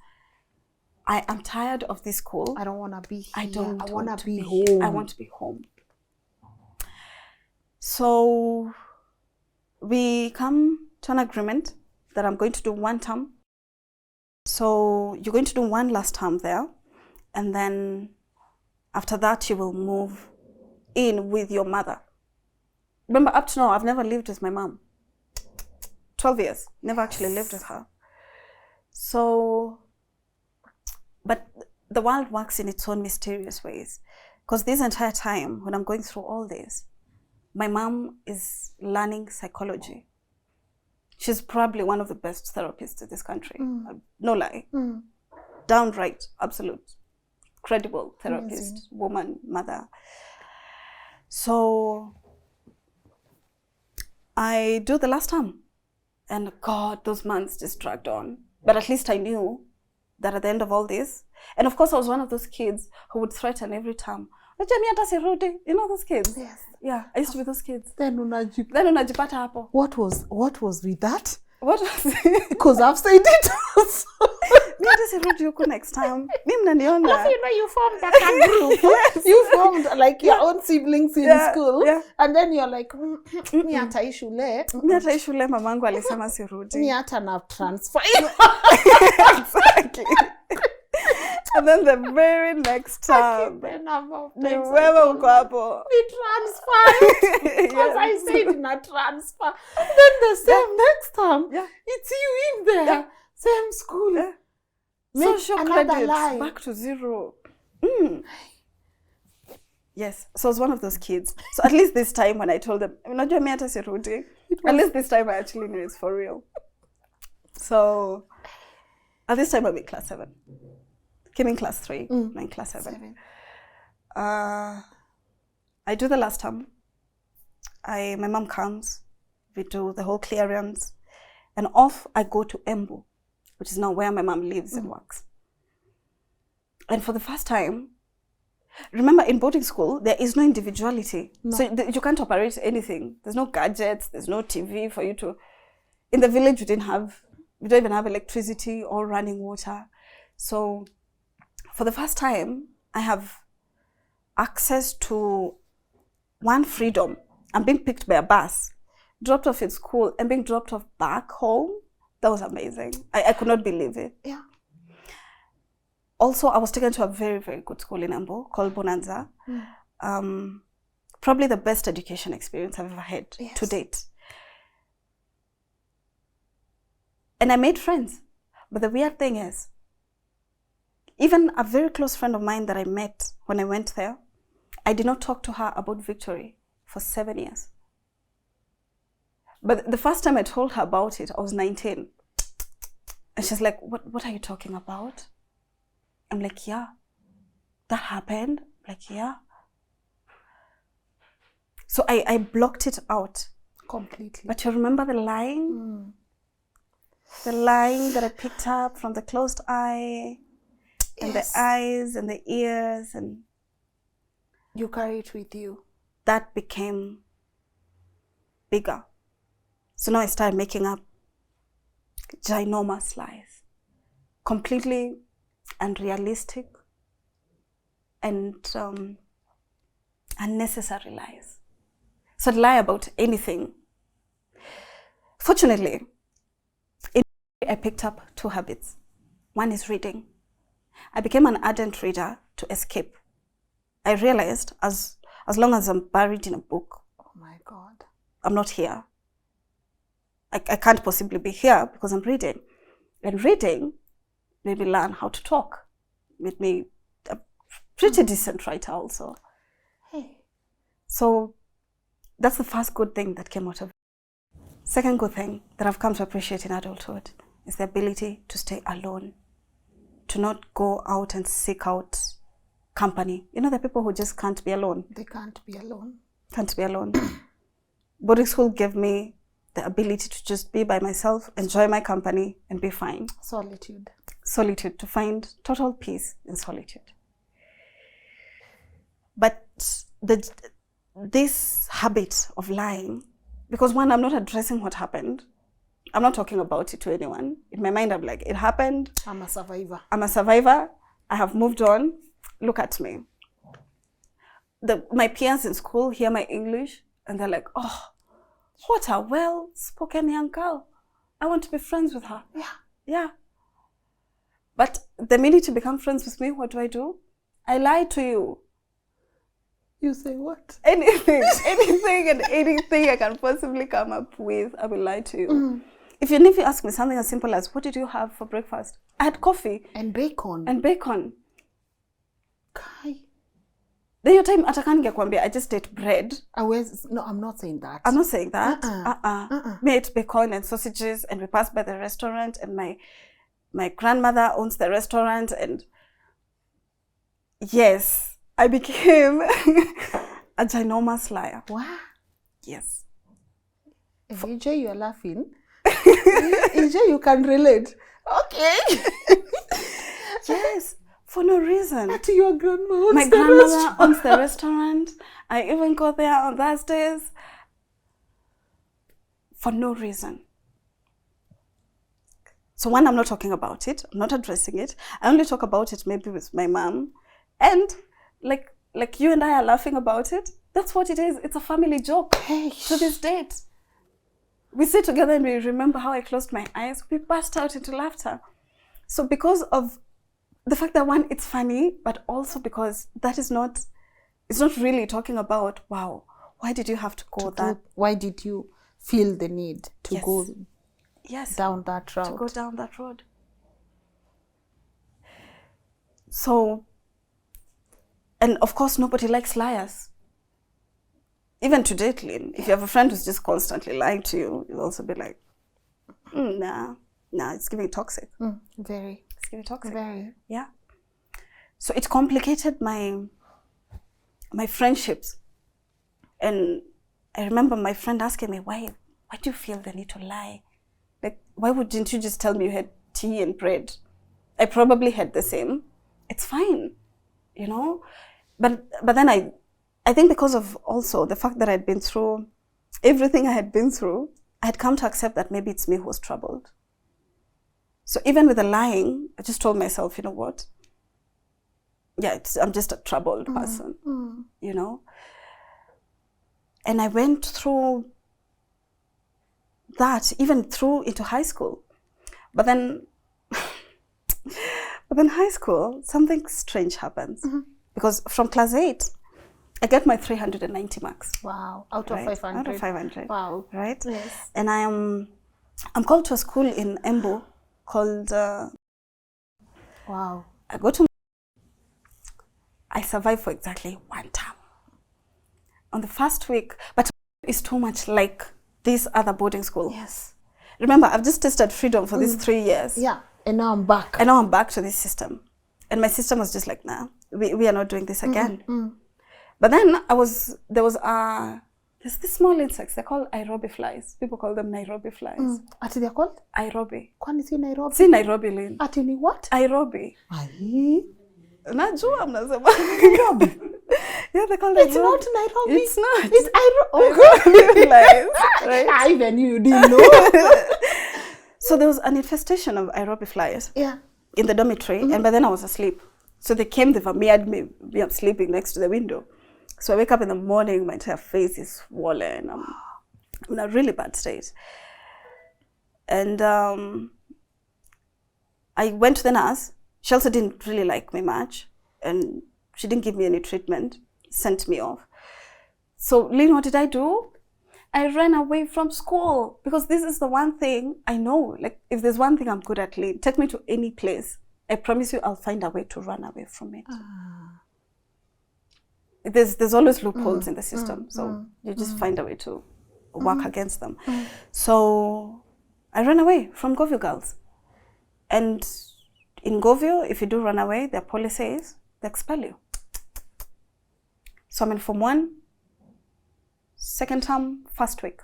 I am tired of this school. I don't want to be here. I want to be home. I want to be home. So we come to an agreement that I'm going to do 1 term. So you're going to do 1 last term there. And then after that, you will move in with your mother. Remember, up to now, I've never lived with my mom. 12 years, never actually lived with her. So, but the world works in its own mysterious ways. Because this entire time, when I'm going through all this, my mom is learning psychology. She's probably one of the best therapists in this country. No lie. Downright, absolute, credible therapist, woman, mother. So I do the last term. And God, those months just dragged on. But at least I knew that at the end of all this, and of course I was one of those kids who would threaten every term. You know those kids? Yes. Yeah, I used to be those kids. Then unajipata hapo. What was with that? What was it? Because I've said it also. Next time. You you formed a group. Yes. You formed like your own siblings in school. Yeah. And then you're like, mi hata shule mamangu alisema sirudi. Mi hata na transfer. Exactly. And then the very next time, we transfer. Because I said na transfer. Then the same next time, it's you in there. Same school. Social credits back to 0. Yes, so I was one of those kids. So at least this time when I told them, at least this time I actually knew it's for real. So at this time I'm in class 7. Came in class 3, I'm in class 7. I do the last term. My mom comes, we do the whole clearance, and off I go to Embu, which is now where my mom lives and works. And for the first time, remember in boarding school, there is no individuality. No. So you can't operate anything. There's no gadgets, there's no TV for you to... In the village, we don't even have electricity or running water. So for the first time, I have access to one freedom. I'm being picked by a bus, dropped off at school, and being dropped off back home. That was amazing. I could not believe it. Yeah. Also, I was taken to a very, very good school in Embu called Bonanza. Probably the best education experience I've ever had to date. And I made friends. But the weird thing is, even a very close friend of mine that I met when I went there, I did not talk to her about Victory for 7 years. But the first time I told her about it, I was 19. And she's like, what are you talking about? I'm like, yeah. That happened? I'm like, yeah. So I blocked it out. Completely. But you remember the line? The line that I picked up from the closed eye, and the eyes and the ears, and you carry it with you. That became bigger. So now I started making up ginormous lies, completely unrealistic and unnecessary lies. So I'd lie about anything. Fortunately, I picked up 2 habits. One is reading. I became an ardent reader to escape. I realized as long as I'm buried in a book, oh my God, I'm not here. I can't possibly be here because I'm reading. And reading made me learn how to talk. Made me a pretty decent writer also. Hey. So that's the first good thing that came out of it. Second good thing that I've come to appreciate in adulthood is the ability to stay alone, to not go out and seek out company. You know, the people who just can't be alone. They can't be alone. Can't be alone. Boarding school gave me the ability to just be by myself, enjoy my company, and be fine. Solitude. Solitude, to find total peace in solitude. But this habit of lying, because one, I'm not addressing what happened. I'm not talking about it to anyone. In my mind, I'm like, it happened. I'm a survivor. I'm a survivor. I have moved on. Look at me. My peers in school hear my English and they're like, oh, what a well-spoken young girl. I want to be friends with her. Yeah. Yeah. But the minute you become friends with me, what do? I lie to you. You say what? Anything and anything I can possibly come up with, I will lie to you. If you ask me something as simple as, what did you have for breakfast? I had coffee. And bacon. Kai. Then your time atakange kwambia, I just ate bread. No, I'm not saying that. I'm not saying that. We ate bacon and sausages and we passed by the restaurant and my grandmother owns the restaurant and yes, I became a ginormous liar. Wow. Yes. EJ, you're laughing. EJ, you can relate. Okay. Yes, for no reason. To your grandma owns my grandmother owns the restaurant. I even go there on Thursdays. For no reason. So one, I'm not talking about it. I'm not addressing it. I only talk about it maybe with my mom. And like you and I are laughing about it. That's what it is. It's a family joke to this date. We sit together and we remember how I closed my eyes. We burst out into laughter. So because of the fact that one, it's funny, but also because it's not really talking about, wow, why did you have to go that? Why did you feel the need to go down that road? To go down that road. So, and of course, nobody likes liars. Even today, Lynn, if you have a friend who's just constantly lying to you, you'll also be like, nah, it's giving toxic. Very. It's giving toxic. Very. Yeah. So it complicated my friendships. And I remember my friend asking me, why do you feel the need to lie? Like, why wouldn't you just tell me you had tea and bread? I probably had the same. It's fine, you know? But then I think because of also the fact that I'd been through everything I had been through, I had come to accept that maybe it's me who was troubled. So even with the lying, I just told myself, you know what? Yeah, I'm just a troubled person, you know? And I went through that, even through into high school. But then high school, something strange happens. Because from class 8, I get my 390 marks. Wow. Out of 500. Out of 500. Wow. Right? Yes. And I'm called to a school in Embu called... wow. I survived for exactly 1 term. On the first week, but it's too much like this other boarding school. Yes. Remember, I've just tasted freedom for these 3 years. Yeah. And now I'm back. And now I'm back to this system. And my system was just like, nah, we are not doing this again. But then there's these small insects, they're called Nairobi flies. People call them Nairobi flies. Ati they're called? Nairobi. Kwani si Nairobi? Si Nairobi, Lynn. Ati ni what? Nairobi. Aye. Najua mnasema. Nairobi. Yeah, they're called It's Nairobi. not Nairobi. It's not. It's Nairobi flies, right? I even you didn't know. So there was an infestation of Nairobi flies in the dormitory, and by then I was asleep. So they vermeared me up sleeping next to the window. So I wake up in the morning, my entire face is swollen. I'm in a really bad state. And I went to the nurse. She also didn't really like me much, and she didn't give me any treatment, sent me off. So, Lynn, what did I do? I ran away from school, because this is the one thing I know. Like, if there's one thing I'm good at, Lynn, take me to any place. I promise you I'll find a way to run away from it. There's always loopholes in the system, so you just find a way to work against them. So I ran away from Govio girls. And in Govio, if you do run away, their policy is they expel you. So I'm in Form 1, second term, first week,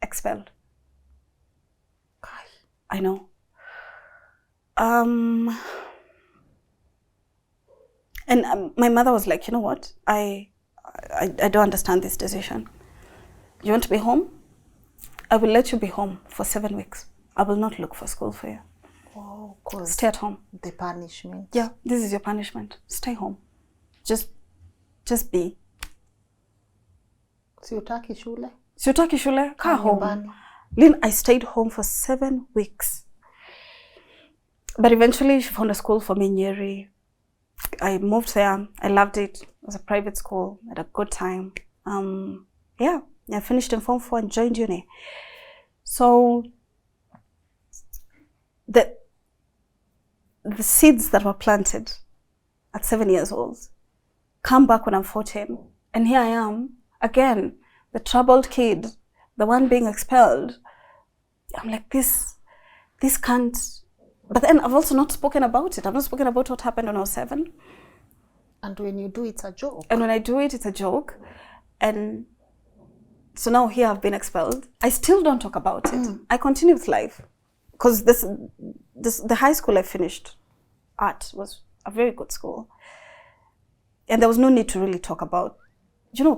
expelled. I know. And my mother was like, you know what? I don't understand this decision. You want to be home? I will let you be home for 7 weeks. I will not look for school for you. Oh, stay at home. The punishment. Yeah, this is your punishment. Stay home. Just be. Siutaki shule? Siutaki shule? Kaa home. Lynn, I stayed home for 7 weeks. But eventually she found a school for me in Nyeri. I moved there. I loved it. It was a private school. I had a good time. Yeah, I finished in Form 4 and joined uni. So the seeds that were planted at 7 years old come back when I'm 14. And here I am, again, the troubled kid, the one being expelled. I'm like, this can't. But then I've also not spoken about it. I've not spoken about what happened when I was 7. And when you do, it's a joke. And when I do it, it's a joke. And so now here I've been expelled. I still don't talk about it. I continue with life. Because the high school I finished, art, was a very good school. And there was no need to really talk about,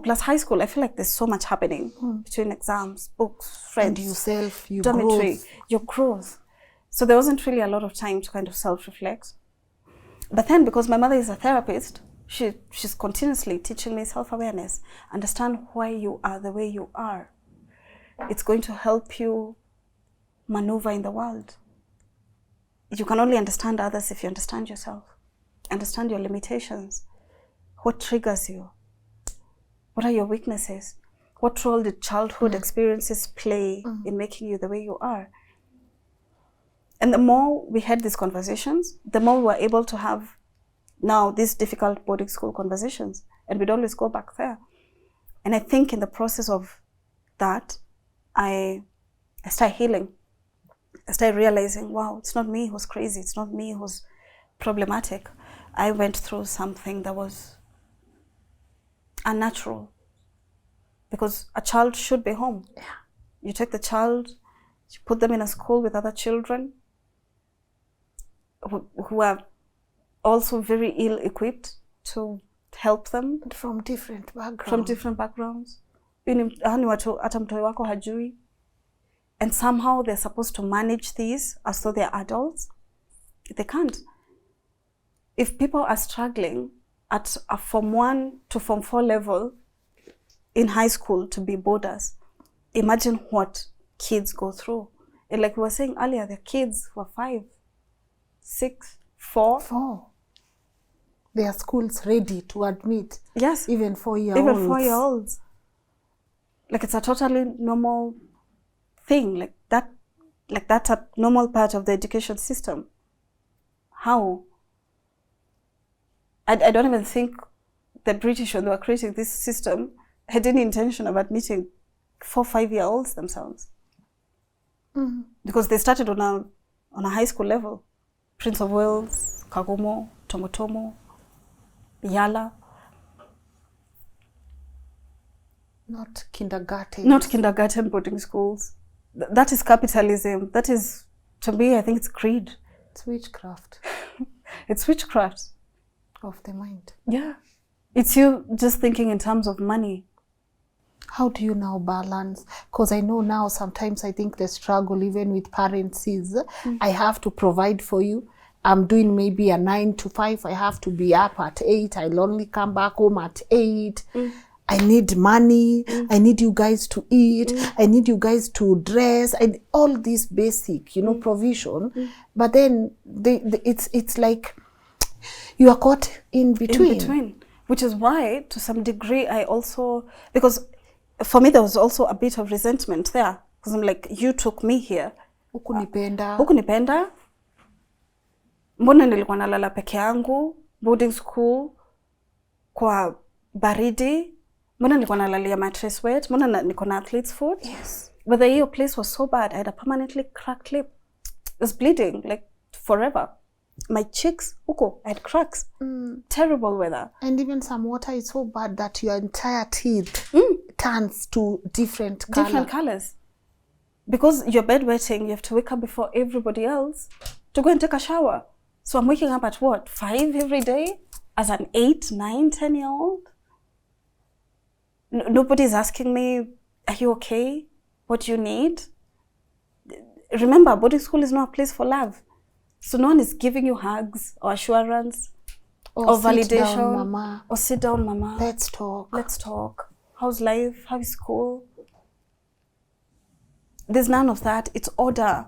plus high school, I feel like there's so much happening between exams, books, friends. And yourself, your dormitory, growth. Your growth. So there wasn't really a lot of time to kind of self-reflect. But then because my mother is a therapist, she's continuously teaching me self-awareness. Understand why you are the way you are. It's going to help you maneuver in the world. You can only understand others if you understand yourself. Understand your limitations. What triggers you? What are your weaknesses? What role did childhood experiences play in making you the way you are? And the more we had these conversations, the more we were able to have now these difficult boarding school conversations. And we'd always go back there. And I think in the process of that, I started healing. I started realizing, wow, it's not me who's crazy. It's not me who's problematic. I went through something that was unnatural. Because a child should be home. Yeah. You take the child, you put them in a school with other children who are also very ill-equipped to help them. From different backgrounds. From different backgrounds. Hata mtoto wako hajui. And somehow they're supposed to manage these as though they're adults. They can't. If people are struggling at a Form 1 to Form 4 level in high school to be boarders, imagine what kids go through. And like we were saying earlier, the kids who are 5, 6, 4. There are schools ready to admit. Yes. Even 4-year-olds. Even 4-year-olds. Like it's a totally normal thing. Like that's a normal part of the education system. How? I don't even think the British, when they were creating this system, had any intention of admitting 4-5-year-olds themselves. Because they started on a high school level. Prince of Wales, Kagomo, Tomotomo, Yala. Not kindergarten. Not kindergarten boarding schools. That is capitalism. That is, to me, I think it's greed. It's witchcraft. It's witchcraft. Of the mind. Yeah. It's you just thinking in terms of money. How do you now balance? Because I know now sometimes I think the struggle even with parents is I have to provide for you. I'm doing maybe a 9 to 5. I have to be up at 8. I'll only come back home at 8. I need money, I need you guys to eat, I need you guys to dress, all this basic, provision. But then it's like you are caught in between. Which is why, to some degree, I also, because for me there was also a bit of resentment there. Because I'm like, you took me here. Hukunipenda. Mbona nilikuwa nalala peke yangu, boarding school, kwa baridi. Mbona nilikuwa nalalia mattress wet. Mbona niko na athlete's foot. Yes. But the place was so bad. I had a permanently cracked lip. It was bleeding, like, forever. My cheeks, I had cracks. Terrible weather. And even some water is so bad that your entire teeth turns to different colors. Because you're bedwetting, you have to wake up before everybody else to go and take a shower. So I'm waking up at what, 5 every day? As an 8, 9, 10-year-old? Nobody's asking me, are you okay? What do you need? Remember, boarding school is not a place for love. So no one is giving you hugs or assurance or validation. Sit down, mama. Or sit down, mama. Let's talk. How's life? How is school? There's none of that. It's order.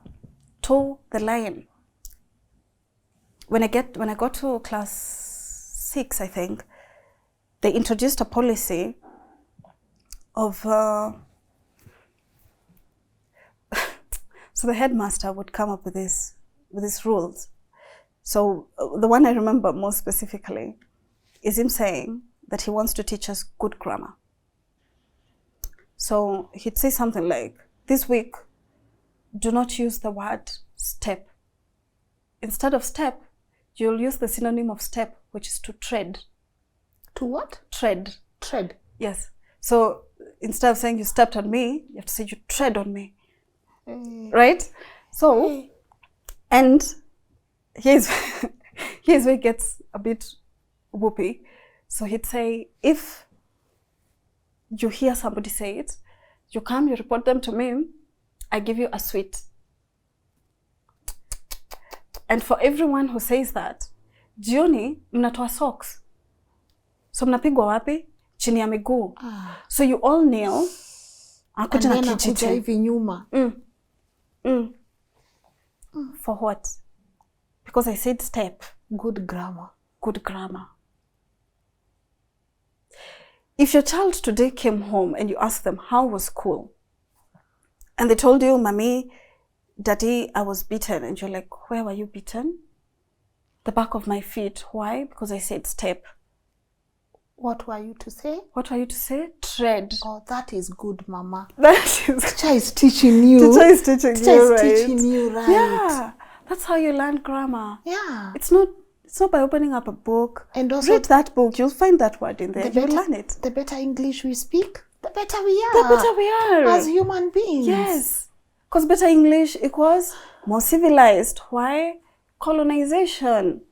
Toe the line. When I got to class 6, I think, they introduced a policy of so the headmaster would come up with these rules. So the one I remember most specifically is him saying that he wants to teach us good grammar. So he'd say something like, this week, do not use the word step. Instead of step, you'll use the synonym of step, which is to tread. To what? Tread. Tread. Yes. So instead of saying you stepped on me, you have to say you tread on me. Right? So, and here's where it gets a bit whoopy. So he'd say, if you hear somebody say it, you come, you report them to me, I give you a sweet. And for everyone who says that, jioni mnatoa socks. So mnapigwa wapi? Chini ya miguu. So you all kneel. Akuja na kijiti hivi nyuma. For what? Because I said step. Good grammar. Good grammar. If your child today came home and you asked them, how was school? And they told you, Mommy, Daddy, I was beaten. And you're like, where were you beaten? The back of my feet. Why? Because I said step. What were you to say? What were you to say? Tread. Oh, that is good, Mama. That is... Teacher is teaching you. Teacher is teaching you, right? Teaching you, right? Yeah. That's how you learn grammar. Yeah. It's not by opening up a book. And also, read that book. You'll find that word in there. You'll learn it. The better English we speak, the better we are. The better we are. As human beings. Yes. Because better English equals more civilized. Why? Colonization.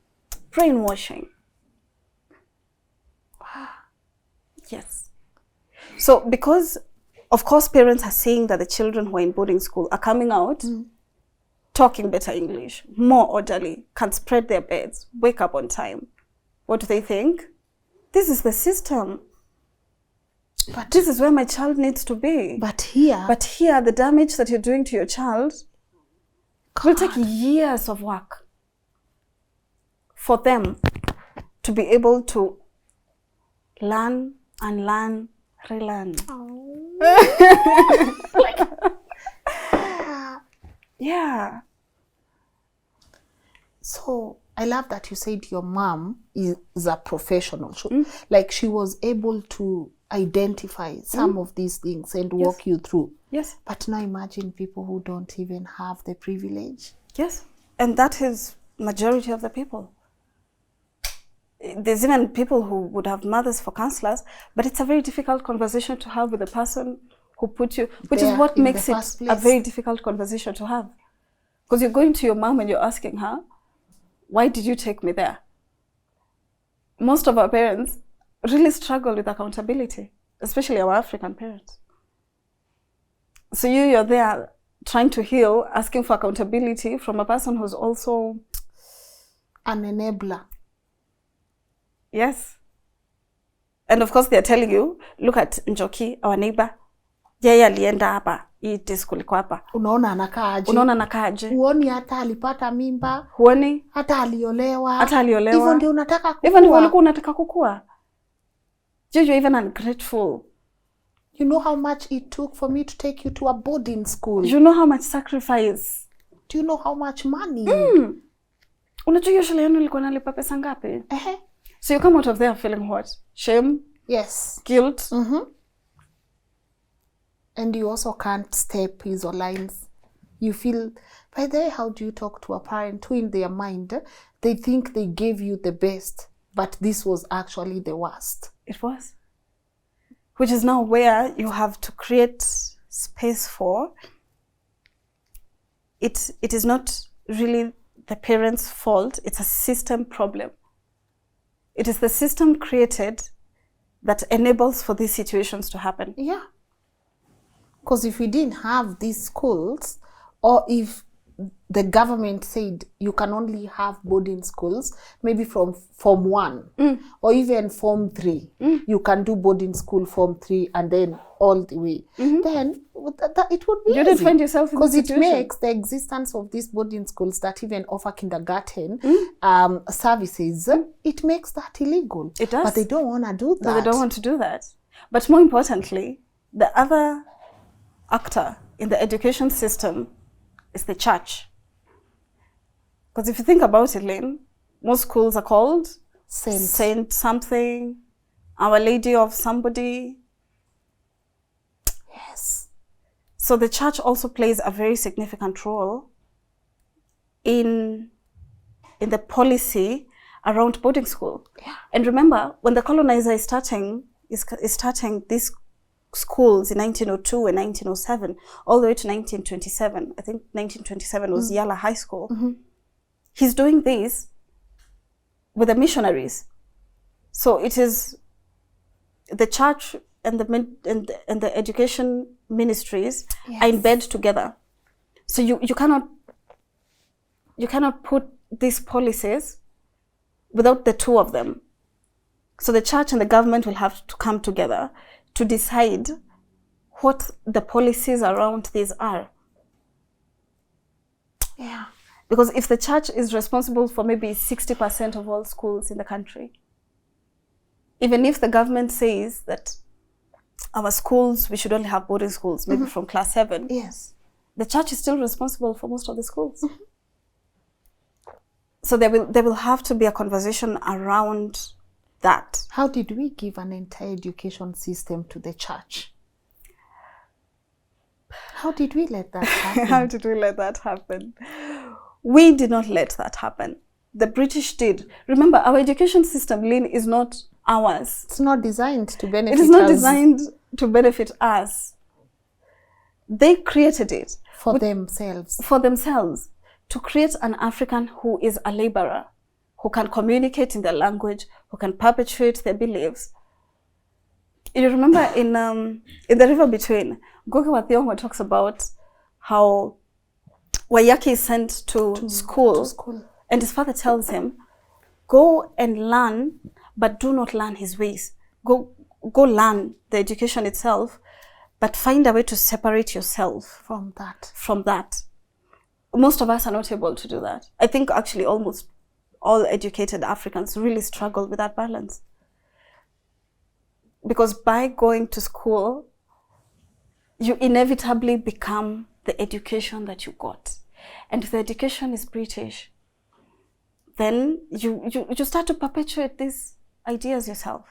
Brainwashing. Yes. So because, of course, parents are saying that the children who are in boarding school are coming out talking better English, more orderly, can spread their beds, wake up on time. What do they think? This is the system. But this is where my child needs to be. But here, the damage that you're doing to your child will take years of work for them to be able to learn, unlearn, relearn. Yeah. So I love that you said your mom is a professional. So, like, she was able to identify some of these things and walk you through. Yes. But now imagine people who don't even have the privilege. Yes. And that is majority of the people. There's even people who would have mothers for counselors, but it's a very difficult conversation to have with the person who put you, which is what makes it a very difficult conversation to have. Because you're going to your mom and you're asking her, why did you take me there? Most of our parents really struggle with accountability, especially our African parents. So you're there trying to heal, asking for accountability from a person who's also an enabler. Yes. And of course, they're telling you, look at Njoki, our neighbor. Yeye alienda hapa, hii school iko hapa. Unaona anakaaje? Unaona anakaaje? Huoni hata alipata mimba? Huoni? Hata aliolewa? Hata aliolewa? Hivyo ndio unataka kukua? Hivyo ndio ulikuwa unataka kukua? You're even ungrateful. You know how much it took for me to take you to a boarding school? You know how much sacrifice? Do you know how much money? Unajua hiyo shule yenu ilikuwa nalipa pesa ngapi? So you come out of there feeling what? Shame? Yes. Guilt? And you also can't step his or lines. You feel, by the way, how do you talk to a parent who in their mind, they think they gave you the best, but this was actually the worst? It was. Which is now where you have to create space for. It is not really the parents' fault. It's a system problem. It is the system created that enables for these situations to happen. Yeah. Because if we didn't have these schools, or if the government said you can only have boarding schools, maybe from Form 1 or even Form 3, you can do boarding school Form 3 and then all the way, then it would be You didn't find yourself in this situation. Because it makes the existence of these boarding schools that even offer kindergarten services, it makes that illegal. It does. But they don't want to do that. But they don't want to do that. But more importantly, the other actor in the education system is the church. Because if you think about it, Lynn, most schools are called Saint something, Our Lady of somebody. Yes. So the church also plays a very significant role in the policy around boarding school. Yeah. And remember, when the colonizer is starting these schools in 1902 and 1907, all the way to 1927. I think 1927 was Yala High School. He's doing this with the missionaries. So it is the church and the education ministries are in bed together. So you cannot put these policies without the two of them. So the church and the government will have to come together to decide what the policies around these are. Yeah. Because if the church is responsible for maybe 60% of all schools in the country, even if the government says that our schools, we should only have boarding schools, maybe from class 7, Yes. the church is still responsible for most of the schools. So there will have to be a conversation around that. How did we give an entire education system to the church? How did we let that happen? How did we let that happen? We did not let that happen. The British did. Remember, our education system, Lynn, is not ours. It's not designed to benefit us. It is not designed to benefit us. They created it for themselves. For themselves. To create an African who is a laborer, who can communicate in their language, who can perpetuate their beliefs. You remember in the River Between, Ngugi wa Thiong'o talks about how Waiyaki is sent to school, and his father tells him, go and learn, but do not learn his ways. Go learn the education itself, but find a way to separate yourself from that. Most of us are not able to do that. I think actually almost all educated Africans really struggle with that balance. Because by going to school, you inevitably become the education that you got. And if the education is British, then you start to perpetuate these ideas yourself.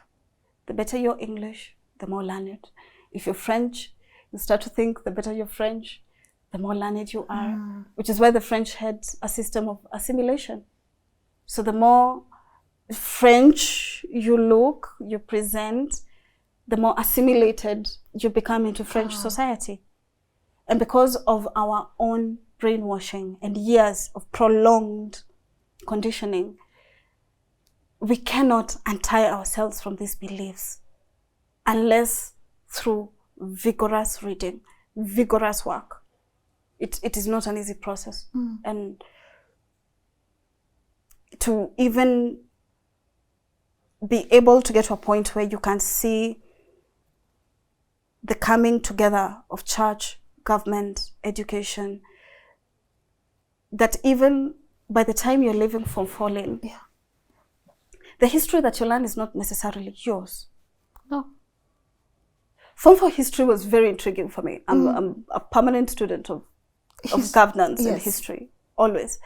The better your English, the more learned. If you're French, you start to think the better you're French, the more learned you are. Which is why the French had a system of assimilation. So the more French you look, you present, the more assimilated you become into French society. And because of our own brainwashing and years of prolonged conditioning, we cannot untie ourselves from these beliefs unless through vigorous reading, vigorous work. It is not an easy process. And to even be able to get to a point where you can see the coming together of church, government, education, that even by the time you're leaving from falling, the history that you learn is not necessarily yours. No. Form 4 history was very intriguing for me. I'm a permanent student of governance and history, always.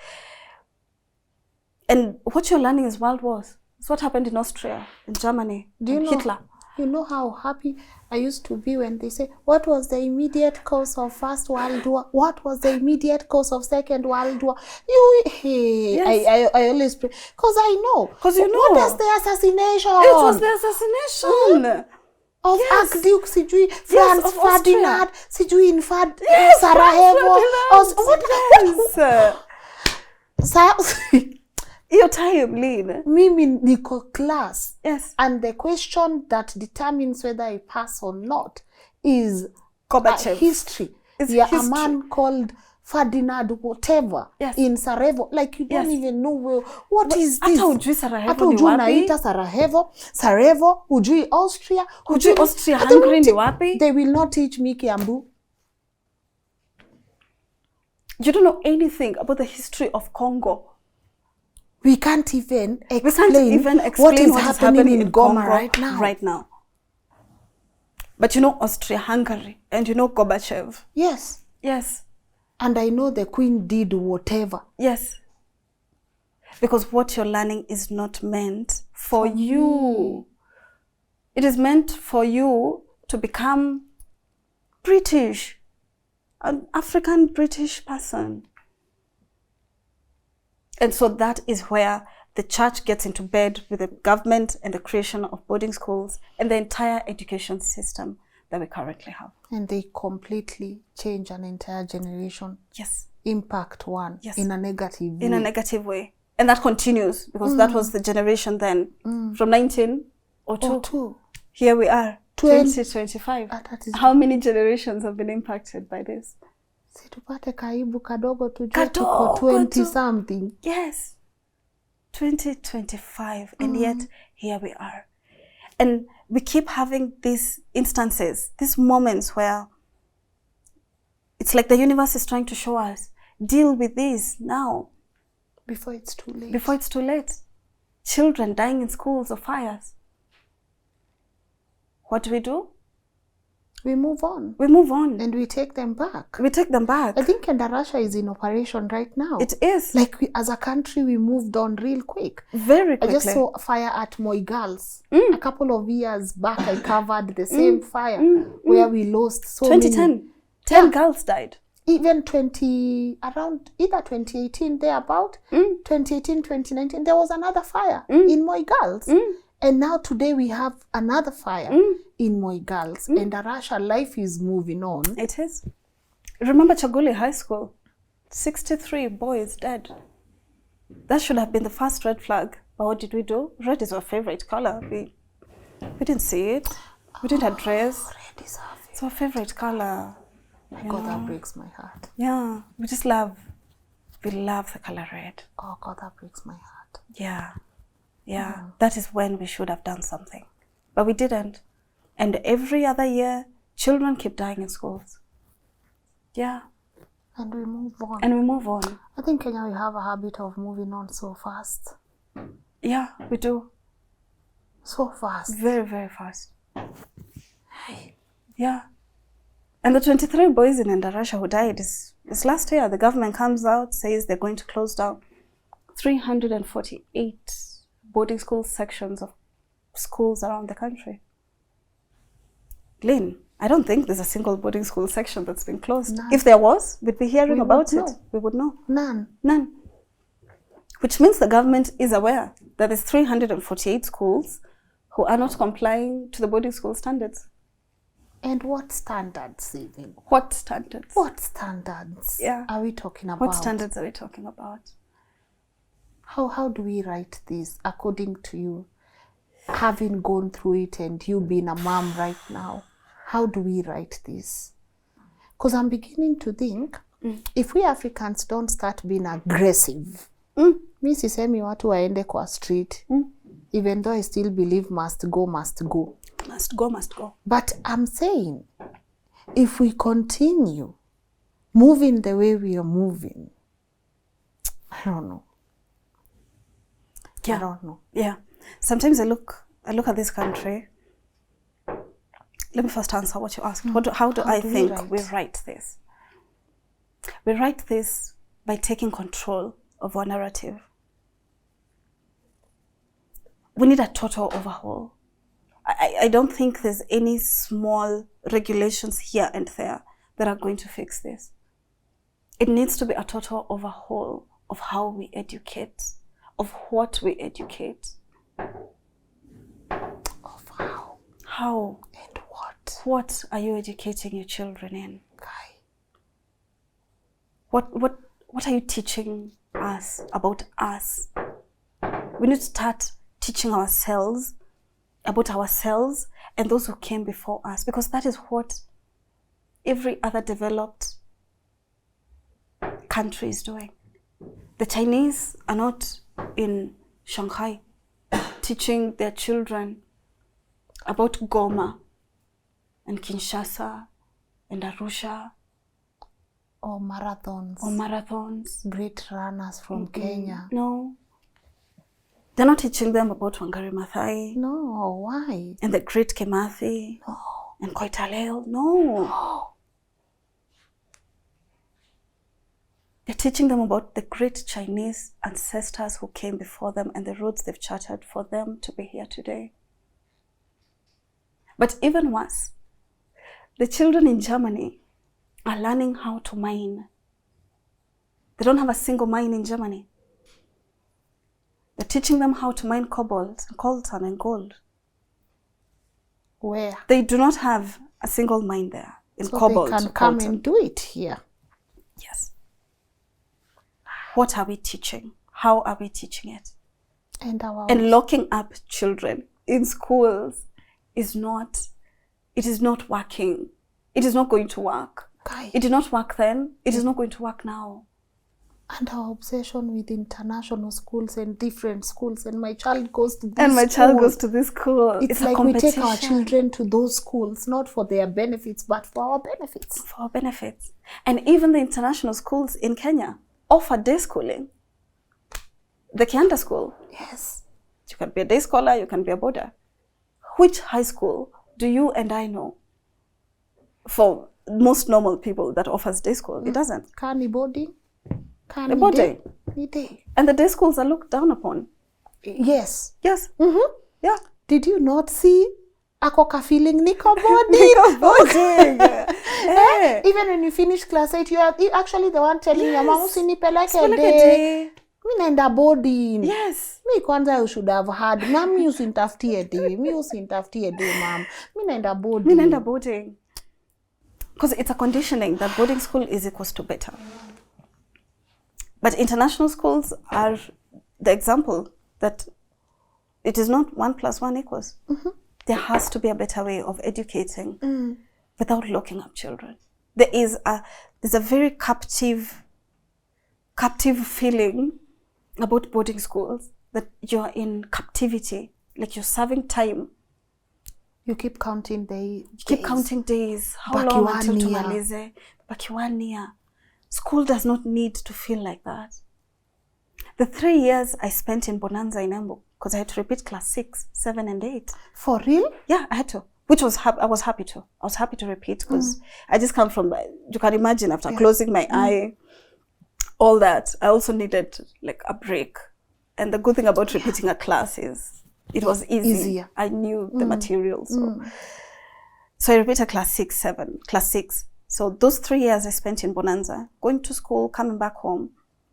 And what you're learning is world wars. It's what happened in Austria, in Germany, Hitler. You know how happy I used to be when they say, what was the immediate cause of First World War? What was the immediate cause of Second World War? I always pray. Because I know. Because you know. What is the assassination? It was the assassination. Of Archduke Sijui, Franz Ferdinand, Sijui in Sarajevo. Your time, Lynn. Mimi niko class. Yes. And the question that determines whether I pass or not is history. A man called Ferdinand whatever in Sarajevo. Like you don't even know what is this. Hata ujui Sarajevo ni wapi. Sarajevo, ujui Austria. Ujui Austria, Hungary ni wapi. They will not teach me Kiambu. You don't know anything about the history of Congo. We can't even explain what is happening in Goma right now. But you know Austria-Hungary and you know Gorbachev. Yes. Yes. And I know the Queen did whatever. Yes. Because what you're learning is not meant for you. It is meant for you to become British, an African British person. And so that is where the church gets into bed with the government and the creation of boarding schools and the entire education system that we currently have. And they completely change an entire generation. Yes. Impact one in a negative way. In a negative way. And that continues because that was the generation then. From 1902. Here we are, 2025. How many generations have been impacted by this? Situpate kaibu kadogo tujue tuko 20 something. Yes. 2025 and yet here we are. And we keep having these instances, these moments where it's like the universe is trying to show us, deal with this now. Before it's too late. Before it's too late. Children dying in schools of fires. What do? We move on. We move on. And we take them back. We take them back. I think Russia is in operation right now. It is. Like as a country, we moved on real quick. Very quickly. I just saw a fire at Moi Girls. A couple of years back, I covered the same fire where we lost so 2010. many. 10 girls died. Even around either 2018, thereabout, 2018, 2019, there was another fire in Moi Girls. And now today we have another fire in Moi Girls. And Russia, life is moving on. It is. Remember Chaguli High School? 63 boys dead. That should have been the first red flag. But what did we do? Red is our favorite color. We didn't see it. We didn't address. Red is our favorite. It's our favorite color. My God, that breaks my heart. Yeah. We love the color red. Oh God, that breaks my heart. Yeah. Yeah, that is when we should have done something. But we didn't. And every other year, children keep dying in schools. Yeah. And we move on. And we move on. I think Kenya, we have a habit of moving on so fast. Yeah, we do. So fast. Very, very fast. Yeah. And the 23 boys in Russia who died is last year. The government comes out, says they're going to close down 348 boarding school sections of schools around the country. Lynn, I don't think there's a single boarding school section that's been closed. None. If there was, we'd be hearing about it. We would know. None. Which means the government is aware that there's 348 schools who are not complying to the boarding school standards. And what standards even? What standards? What standards are we talking about? What standards are we talking about? How do we write this according to you? Having gone through it and you being a mom right now, how do we write this? Because I'm beginning to think, if we Africans don't start being aggressive, mi sisemi watu waende kwa street, Even though I still believe must go, must go. Must go, must go. But I'm saying, if we continue moving the way we are moving, I don't know. Yeah. I don't know. Yeah. Sometimes I look at this country. Let me first answer what you asked. How do I think we write this? We write this by taking control of our narrative. We need a total overhaul. I don't think there's any small regulations here and there that are going to fix this. It needs to be a total overhaul of how we educate, of what we educate. Of how? How? And what? What are you educating your children in? Okay. What are you teaching us about us? We need to start teaching ourselves about ourselves and those who came before us, because that is what every other developed country is doing. The Chinese are not in Shanghai teaching their children about Goma and Kinshasa and Arusha. Or marathons. Or marathons. Great runners from Kenya. No. They're not teaching them about Wangari Maathai. No, why? And the great Kimathi. No. And Koitalel. No. They're teaching them about the great Chinese ancestors who came before them and the roads they've charted for them to be here today. But even worse, the children in Germany are learning how to mine. They don't have a single mine in Germany. They're teaching them how to mine cobalt, coltan, and gold. Where? They do not have a single mine there in cobalt. So they can come and do it here. Yes. What are we teaching? How are we teaching it? And locking up children in schools is not working. It is not going to work. Okay. It did not work then. It is not going to work now. And our obsession with international schools and different schools, and my child goes to this and my school. child goes to this school. It's like we take our children to those schools, not for their benefits, but for our benefits. For our benefits. And even the international schools in Kenya offer day schooling. The Kianda school. Yes. You can be a day scholar, you can be a boarder. Which high school do you and I know for most normal people that offers day school? It doesn't. Kani boarding? The boarding. And the day schools are looked down upon. Yes. Yes. Mm-hmm. Yeah. Did you not see Akoka feeling Nico boarding? Nico boarding. Hey. Even when you finish class 8, you are actually the one telling your mom, usinipeleke day. Mi naenda boarding. Yes. Mi kwanza you should have had. Mami usinitafutie day. Mi usinitafutie day, mom. Mi naenda boarding. Mi naenda boarding. Because it's a conditioning that boarding school is equals to better. But international schools are the example that it is not 1 + 1 equals. Mm-hmm. There has to be a better way of educating without locking up children. There's a very captive feeling about boarding schools, that you're in captivity, like you're serving time. You keep counting days. You keep counting days. How long until tumalize? Baki 1 year. School does not need to feel like that. The 3 years I spent in Bonanza in Embu, because I had to repeat class 6, 7, and 8. For real? Yeah, I had to. Which was I was happy to. I was happy to repeat, because I just come from, you can imagine, after closing my eye, all that, I also needed like a break. And the good thing about repeating a class is it was easier. I knew the material. So I repeated class 6. So those 3 years I spent in Bonanza, going to school, coming back home,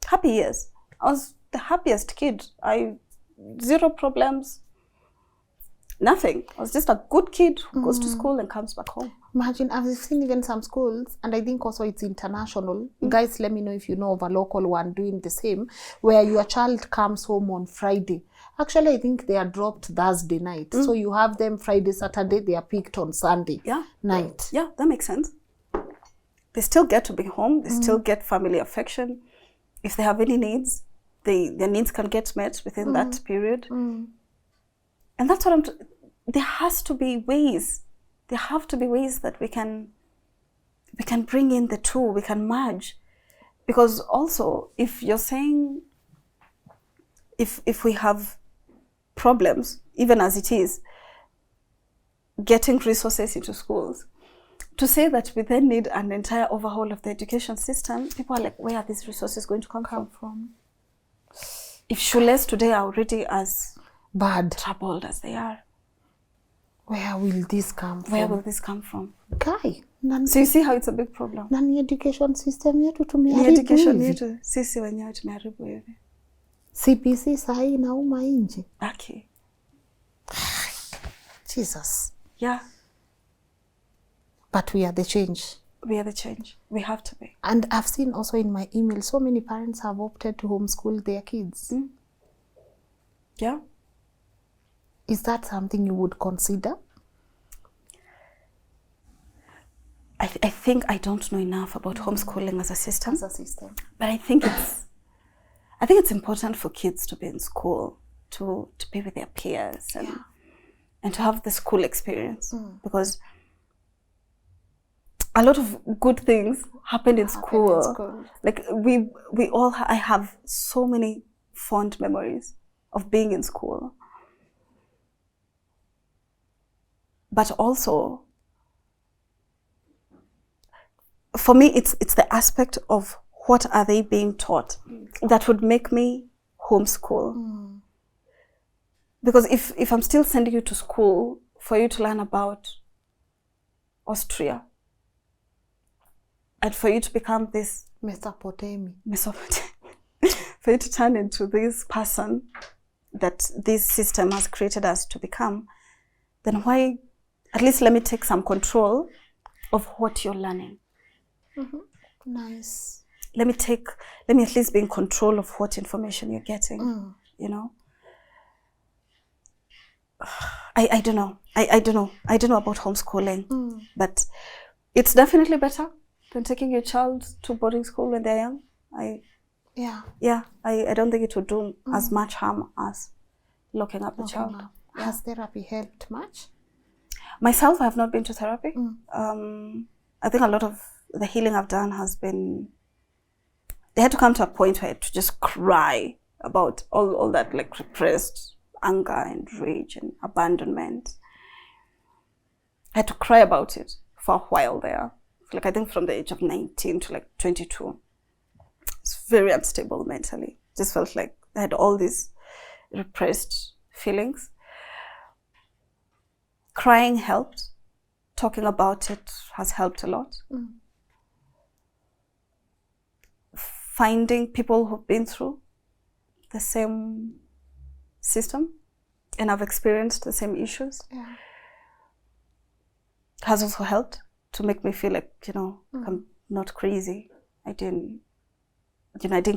happy years. I was the happiest kid. Zero problems, nothing. I was just a good kid who goes to school and comes back home. Imagine, I've seen even some schools, and I think also it's international. Guys, let me know if you know of a local one doing the same, where your child comes home on Friday. Actually, I think they are dropped Thursday night. So you have them Friday, Saturday, they are picked on Sunday night. Yeah, that makes sense. They still get to be home. They still get family affection. If they have any needs, their needs can get met within that period. And that's what there has to be ways. There have to be ways that we can bring in the two, we can merge. Because also, if you're saying, if we have problems, even as it is, getting resources into schools, to say that we then need an entire overhaul of the education system, people are like, where are these resources going to come from? If shules today are already as bad, troubled as they are, where will this come from? Where will this come from? Kai, so you see how it's a big problem. Nani education system yetu Ni tumeharibu education hivi. yetu sisi wenyewe tumeharibu hivi. CPC sahi inauma nje. Okay. Jesus. Yeah. But we are the change. We are the change. We have to be. And I've seen also in my email, so many parents have opted to homeschool their kids. Yeah. Is that something you would consider? I think I don't know enough about homeschooling as a system. But I think it's important for kids to be in school, to be with their peers and to have the school experience. Because a lot of good things happened in school. Like I have so many fond memories of being in school. But also, for me, it's the aspect of what are they being taught that would make me homeschool. Because if I'm still sending you to school for you to learn about Austria and for you to become this Mesopotamia, for you to turn into this person that this system has created us to become, then why, at least let me take some control of what you're learning. Nice. Let me at least be in control of what information you're getting, you know? I don't know. I don't know about homeschooling, but it's definitely better than taking your child to boarding school when they're young. I don't think it would do as much harm as locking up the child. Yeah. Has therapy helped much? Myself, I have not been to therapy. I think a lot of the healing I've done has been, they had to come to a point where I had to just cry about all that like repressed anger and rage and abandonment. I had to cry about it for a while there. Like I think from the age of 19 to like 22. It's very unstable mentally. Just felt like I had all these repressed feelings. Crying helped. Talking about it has helped a lot. Finding people who've been through the same system and have experienced the same issues has also helped to make me feel like, I'm not crazy. I didn't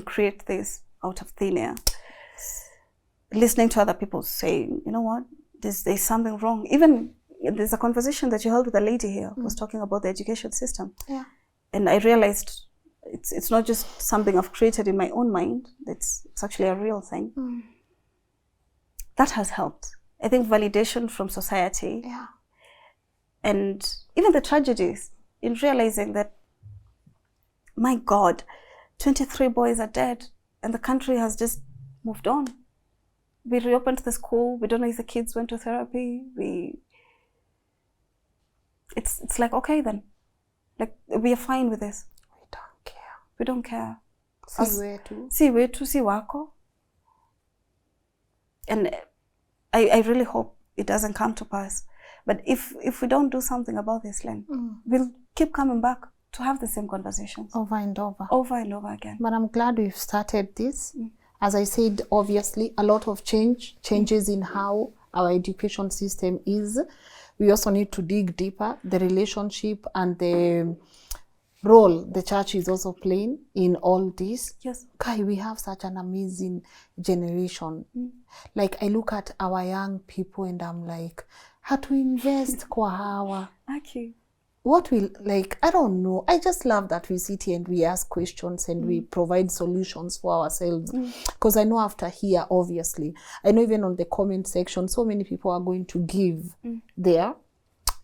create this out of thin air. Listening to other people saying, you know what, there's something wrong. Even there's a conversation that you held with a lady here who was talking about the education system. Yeah. And I realized it's not just something I've created in my own mind. It's actually a real thing. That has helped. I think validation from society. Yeah. And even the tragedies in realizing that, my God, 23 boys are dead and the country has just moved on. We reopened the school. We don't know if the kids went to therapy. It's like, okay then. Like, we are fine with this. We don't care. Si wetu, si wako. And I really hope it doesn't come to pass. But if we don't do something about this, Lynn, we'll keep coming back to have the same conversations. Over and over. Over and over again. But I'm glad we've started this. As I said, obviously, a lot of changes in how our education system is. We also need to dig deeper, the relationship and the role the church is also playing in all this. Yes. Kai, we have such an amazing generation. Like, I look at our young people and I'm like, how to invest kwa hawa. Okay. what will, like, I don't know. I just love that we sit here and we ask questions and we provide solutions for ourselves. Because I know after here, obviously, I know even on the comment section, so many people are going to give their,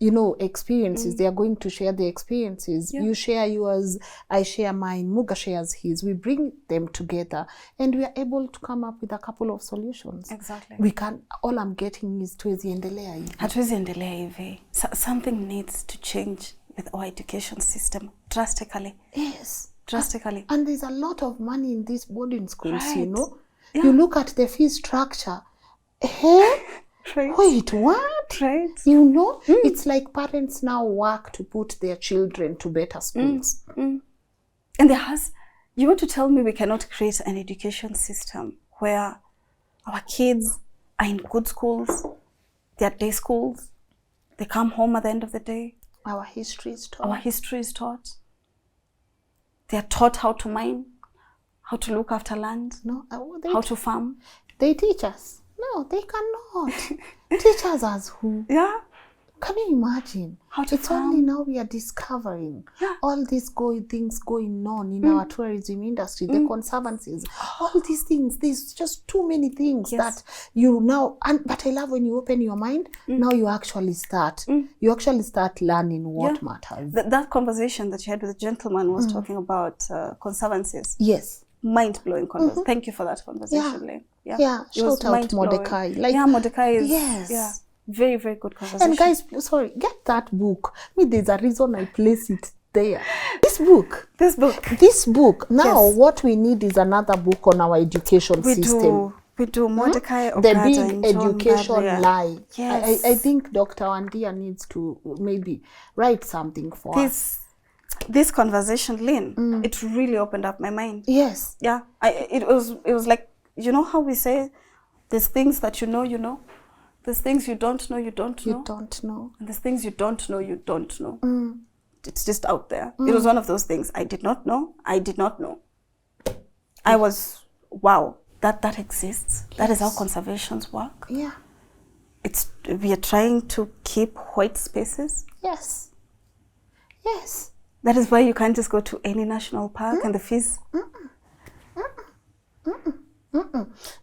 you know, experiences. They are going to share their experiences. You share yours, I share mine, Muga shares his. We bring them together and we are able to come up with a couple of solutions. Exactly. We can, all I'm getting is tuwezi endelea hivi. Hatuwezi endelea hivi. Something needs to change with our education system drastically. Yes. Drastically. And there's a lot of money in these boarding schools, Right. you know. Yeah. You look at the fee structure. Hey, Right. wait, what? Right. You know, it's like parents now work to put their children to better schools. And there has, you want to tell me we cannot create an education system where our kids are in good schools, they're day schools, they come home at the end of the day. Our history is taught. Our history is taught. They are taught how to mine, how to look after land, No, how to farm. they teach us. No, they cannot. Teach us as who? Yeah. Can you imagine? How to It's farm. only now we are discovering all these things going on in our tourism industry, the conservancies, all these things. There's just too many things that you now, but I love when you open your mind, now you actually start. You actually start learning what matters. That conversation that you had with the gentleman was talking about conservancies. Yes. Mind-blowing conversation. Thank you for that conversation, Lynn. Yeah, It was shout out mind-blowing. Mordecai. Like, Mordecai is yes. very, very good conversation. And guys, sorry, get that book. There's a reason I place it there. This book. Now, what we need is another book on our education system. We do Mordecai The Okada big and John education Barrier. lie. Yes. I think Dr. Wandia needs to maybe write something for us. This conversation, Lynn, it really opened up my mind. Yes. Yeah. It was like, you know how we say there's things that you know. There's things you don't know. You don't know. And there's things you don't know. It's just out there. It was one of those things. I did not know. I was, wow, that exists. Yes. That is how conservations work. Yeah. We are trying to keep white spaces. Yes. That is why you can't just go to any national park and the fees.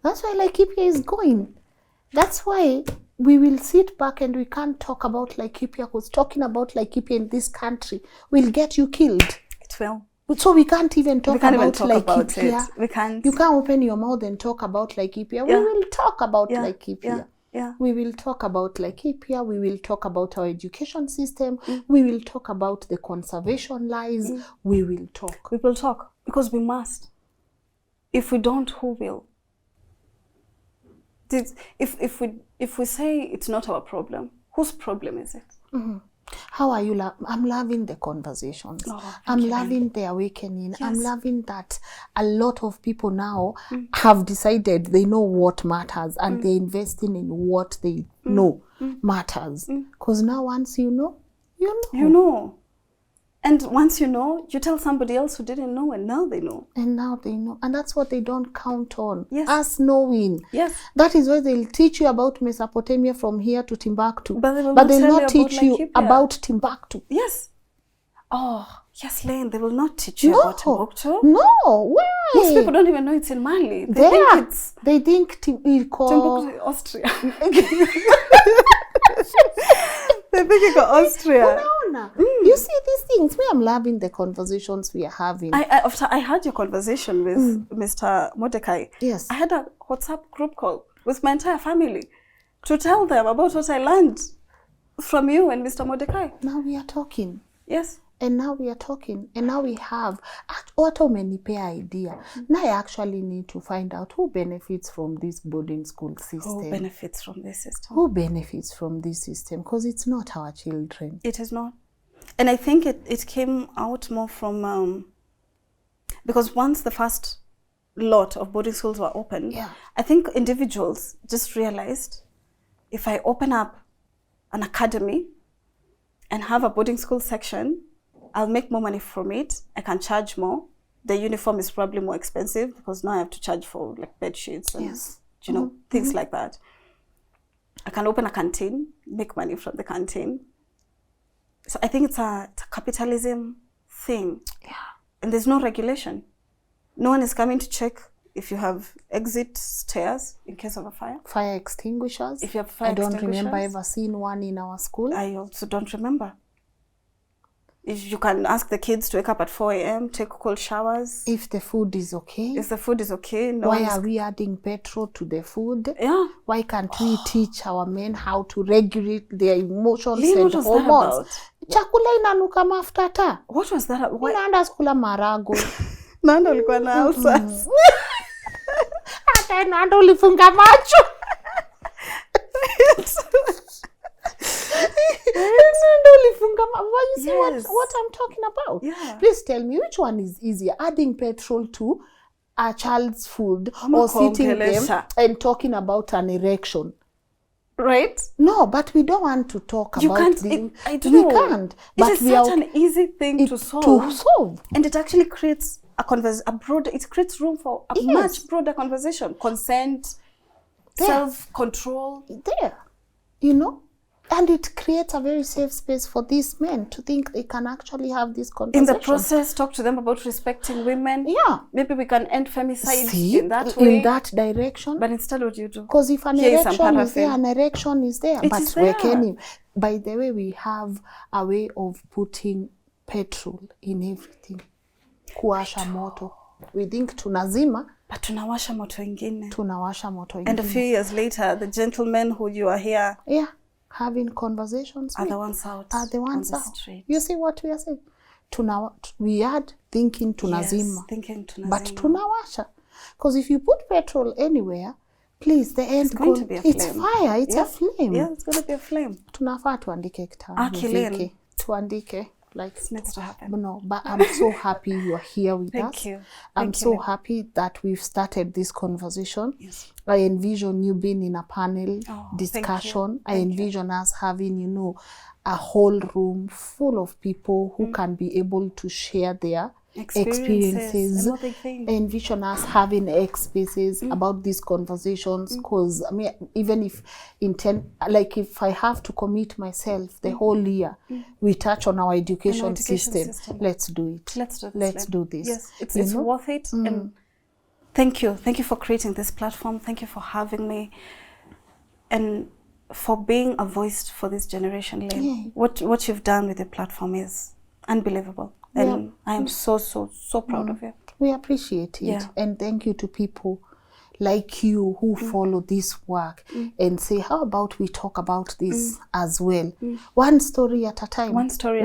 That's why Laikipia is going. That's why we will sit back and we can't talk about Laikipia, because talking about Laikipia in this country will get you killed. It will. So we can't even talk about Laikipia. We can't. You can't open your mouth and talk about Laikipia. We will talk about Laikipia. Yeah. We will talk about Laikipia. We will talk about our education system. We will talk about the conservation lies. We will talk. We will talk because we must. If we don't, who will? If we say it's not our problem, whose problem is it? How are you? I'm loving the conversations. I'm loving the awakening. Yes. I'm loving that a lot of people now have decided they know what matters and they're investing in what they know matters. Because now once you know, you know. And once you know, you tell somebody else who didn't know, and now they know. And that's what they don't count on. Yes. Us knowing. Yes. That is why they'll teach you about Mesopotamia from here to Timbuktu. But they'll not teach you about Timbuktu. Yes. Oh, yes, Lynn, they will not teach you about Timbuktu. No, why? Most people don't even know it's in Mali. They think Timbuktu is Austria. They're thinking of Austria. You see these things. I'm loving the conversations we are having. After I had your conversation with Mr. Mordecai, yes, I had a WhatsApp group call with my entire family to tell them about what I learned from you and Mr. Mordecai. Now we are talking. Yes. And now we are talking. And now we have what many pair idea. Now I actually need to find out who benefits from this boarding school system. Who benefits from this system? Who benefits from this system? Because it's not our children. It is not. And I think it came out more from, because once the first lot of boarding schools were opened, I think individuals just realized, if I open up an academy and have a boarding school section, I'll make more money from it. I can charge more. The uniform is probably more expensive because now I have to charge for like bed sheets and things like that. I can open a canteen, make money from the canteen. I think it's a capitalism thing. Yeah. And there's no regulation. No one is coming to check if you have exit stairs in case of a fire. Fire extinguishers. If you have fire I don't extinguishers. remember ever seeing one in our school. I also don't remember. If you can ask the kids to wake up at 4 a.m., take cold showers. If the food is okay. If the food is okay. No Why are we adding petrol to the food? Yeah. Why can't we teach our men how to regulate their emotions Lynn, and what was that hormones? about? Chakula inanuka mafuta ta. What was that? Why? Unaenda skula marago. Nando alikuwa na ulcers. Hata nando ulifunga macho. You see what I'm talking about? Yeah. Please tell me, which one is easier? Adding petrol to a child's food or sitting them and talking about an erection? Right? No, but we don't want to talk You about can't. this. I don't know. We can't. But it is we such are an easy thing to solve. And it actually creates it creates room for a much broader conversation. Consent, self-control. There. You know? And it creates a very safe space for these men to think they can actually have this conversation. In the process, talk to them about respecting women. Yeah. Maybe we can end femicide in that way. In that direction. But instead, what do you do? Because if an erection is there, an erection is there. It but is there. By the way, we have a way of putting petrol in everything. Kuwasha moto. We think tunazima. But tunawasha moto ingine. Tunawasha moto ingine. And a few years later, the gentlemen who you are here. Yeah. Having conversations are the ones out on the street. You see what we are saying? We had thinking tunazima. Yes, thinking tunazima. But tunawasha. Because if you put petrol anywhere, please, the end it's going to be a flame. It's fire, it's a flame. Yeah, it's going to be a flame. Tunafaa tuandike kitabu. Akilin. Tuandike. Like it needs to happen. No, but I'm so happy you're here with us. Thank you. I'm so happy that we've started this conversation. Yes. I envision you being in a panel discussion. I envision us having, a whole room full of people who can be able to share their experiences. I envision us having spaces about these conversations, because I mean, even if if I have to commit myself the whole year, we touch on our education system. Let's do it. Let's do this. Yes, it's worth it. And thank you for creating this platform. Thank you for having me, and for being a voice for this generation, Lynn. Yeah. What you've done with the platform is unbelievable. And I am so proud of you. We appreciate it. Yeah. And thank you to people like you who follow this work and say, how about we talk about this as well? One story at a time. One story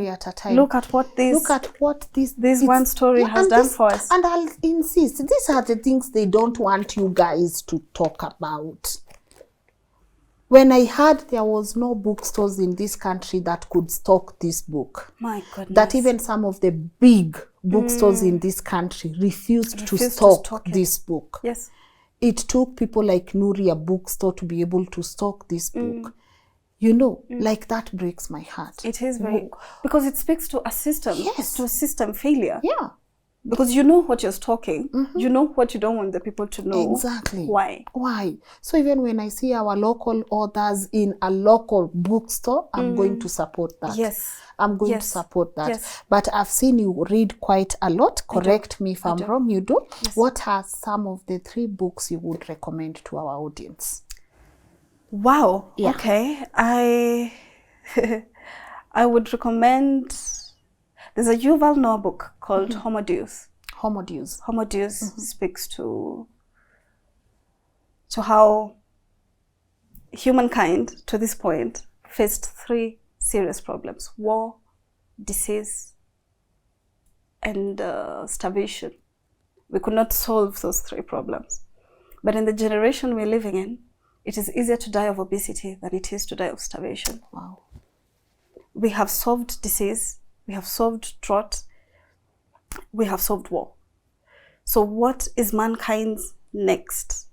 at a time. Look at what this one story has done for us. And I'll insist, these are the things they don't want you guys to talk about. When I heard there was no bookstores in this country that could stock this book. My goodness. That even some of the big bookstores in this country refused to stock this book. Yes. It took people like Nuria Bookstore to be able to stock this book. Like that breaks my heart. It is because it speaks to a system, to a system failure. Yeah. Because you know what you're talking, you know what you don't want the people to know. Exactly. Why? So even when I see our local authors in a local bookstore, I'm going to support that. Yes. I'm going to support that. Yes. But I've seen you read quite a lot. Correct me if I'm wrong. You do? Yes. What are some of the 3 books you would recommend to our audience? Wow. Yeah. Okay. I would recommend... There's a Yuval Noah book called Homo Deus. Homo Deus. Homo Deus speaks to how humankind, to this point, faced 3 serious problems: war, disease, and starvation. We could not solve those 3 problems. But in the generation we're living in, it is easier to die of obesity than it is to die of starvation. Wow. We have solved disease. We have solved drought. We have solved war. So what is mankind's next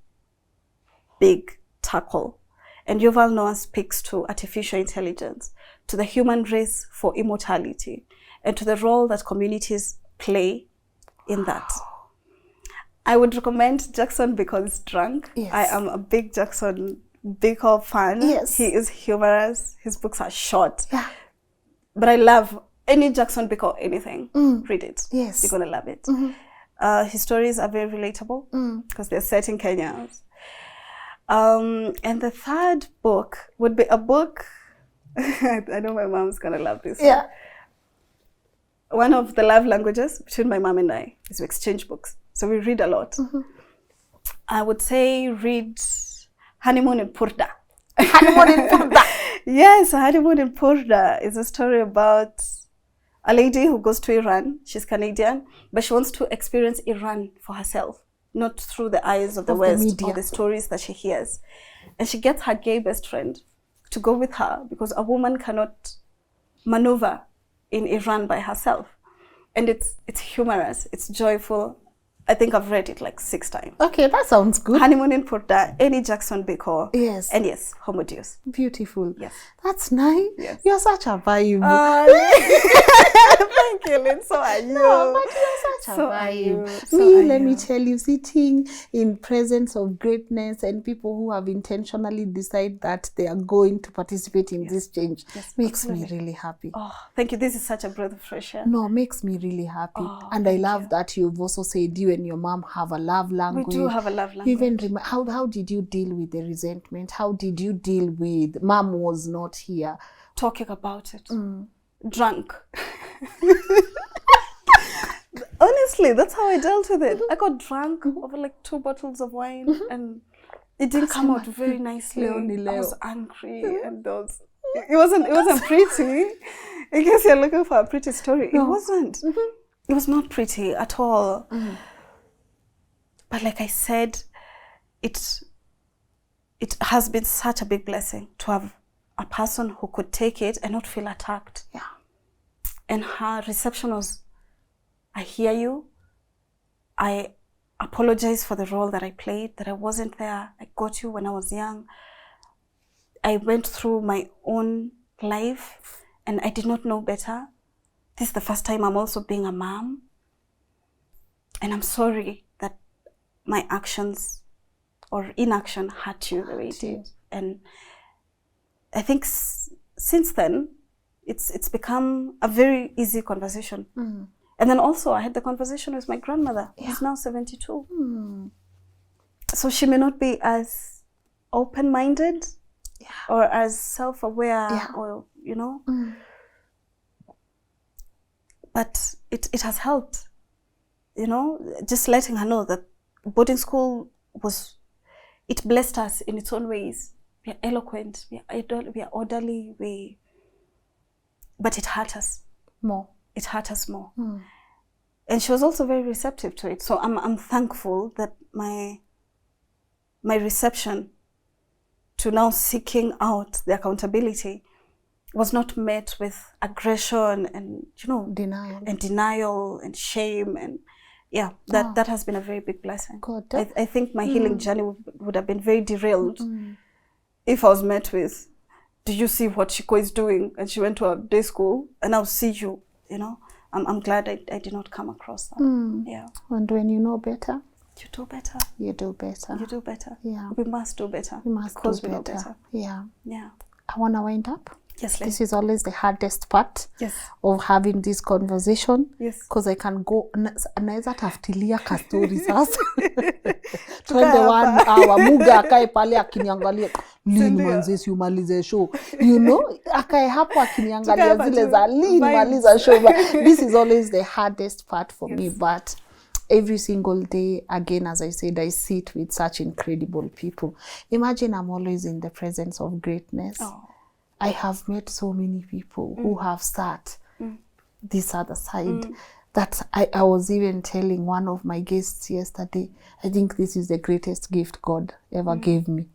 big tackle? And Yuval Noah speaks to artificial intelligence, to the human race for immortality, and to the role that communities play in that. I would recommend Jackson Because Drunk. Yes. I am a big Jackson Bickel fan. Yes. He is humorous. His books are short. Yeah. But I love any Jackson Beck or anything. Read it. Yes. You're going to love it. His stories are very relatable because they're set in Kenya. And the third book would be a book, I know my mom's going to love this. Yeah. One of the love languages between my mom and I is we exchange books. So we read a lot. I would say read Honeymoon in Purda. Honeymoon in Purda. Yes, Honeymoon in Purda is a story about a lady who goes to Iran. She's Canadian, but she wants to experience Iran for herself, not through the eyes of the West or the stories that she hears. And she gets her gay best friend to go with her because a woman cannot maneuver in Iran by herself. And it's humorous, it's joyful. I think I've read it like 6 times. Okay, that sounds good. Honeymoon in Purda, any Jackson Beck. Yes. And yes, Homo Deus. Beautiful. Yes. That's nice. Yes. You're such a vibe. Thank you, Lynn. So are you. No, but you're such a vibe. Let me tell you, sitting in presence of greatness and people who have intentionally decided that they are going to participate in this change makes me really happy. Oh, thank you. This is such a breath of fresh air. No, makes me really happy. And I love that you've also said you and your mom have a love language. We do have a love language. Even how did you deal with the resentment? How did you deal with mom was not here? Talking about it. Drunk. Honestly, that's how I dealt with it. I got drunk over like 2 bottles of wine and it didn't come out very nicely. I was angry and those. It wasn't pretty. In case you're looking for a pretty story, it wasn't. It was not pretty at all. But like I said, it has been such a big blessing to have a person who could take it and not feel attacked. Yeah. And her reception was, I hear you. I apologize for the role that I played, that I wasn't there. I got you when I was young. I went through my own life and I did not know better. This is the first time I'm also being a mom. And I'm sorry that my actions or inaction hurt you the way it did. And I think since then, it's become a very easy conversation. And then also I had the conversation with my grandmother, who's now 72. So she may not be as open-minded or as self-aware or, you know. But it has helped, you know, just letting her know that boarding school it blessed us in its own ways. We are eloquent, we are orderly, but it hurt us more. It hurt us more. And she was also very receptive to it. So I'm thankful that my reception to now seeking out the accountability was not met with aggression and, you know, denial and shame. And that has been a very big blessing. God, I think my healing journey would have been very derailed if I was met with, do you see what Shiko is doing? And she went to a day school and I'll see you, you know. I'm glad I did not come across that. Yeah. And when you know better, you do better. You do better. You do better. Yeah. We must do better. We must because do we better. know better. Yeah. Yeah. I want to wind up. Yes, this is always the hardest part yes. of having this conversation. Yes. Because I can go, naweza taftilia kastori sasa. 21 hour, muga akae pale akiniangalia, Lynn manzesi umalize show. You know, akae hapo akiniangalia zile za Lynn maliza show. But this is always the hardest part for me. But every single day, again, as I said, I sit with such incredible people. Imagine I'm always in the presence of greatness. Oh. I have met so many people who have sat this other side that I was even telling one of my guests yesterday, I think this is the greatest gift God ever gave me,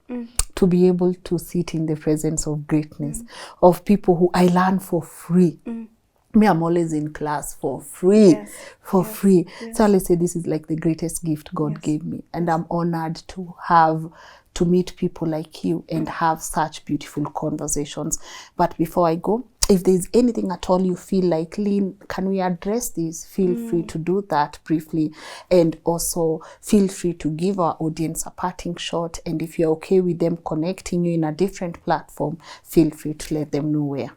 to be able to sit in the presence of greatness, of people who I learn for free. Me, I'm always in class for free, free. Yes. So I say this is like the greatest gift God gave me. And I'm honored to meet people like you and have such beautiful conversations. But before I go, if there's anything at all you feel like, Lynn, can we address this? Feel free to do that briefly. And also feel free to give our audience a parting shot. And if you're okay with them connecting you in a different platform, feel free to let them know where.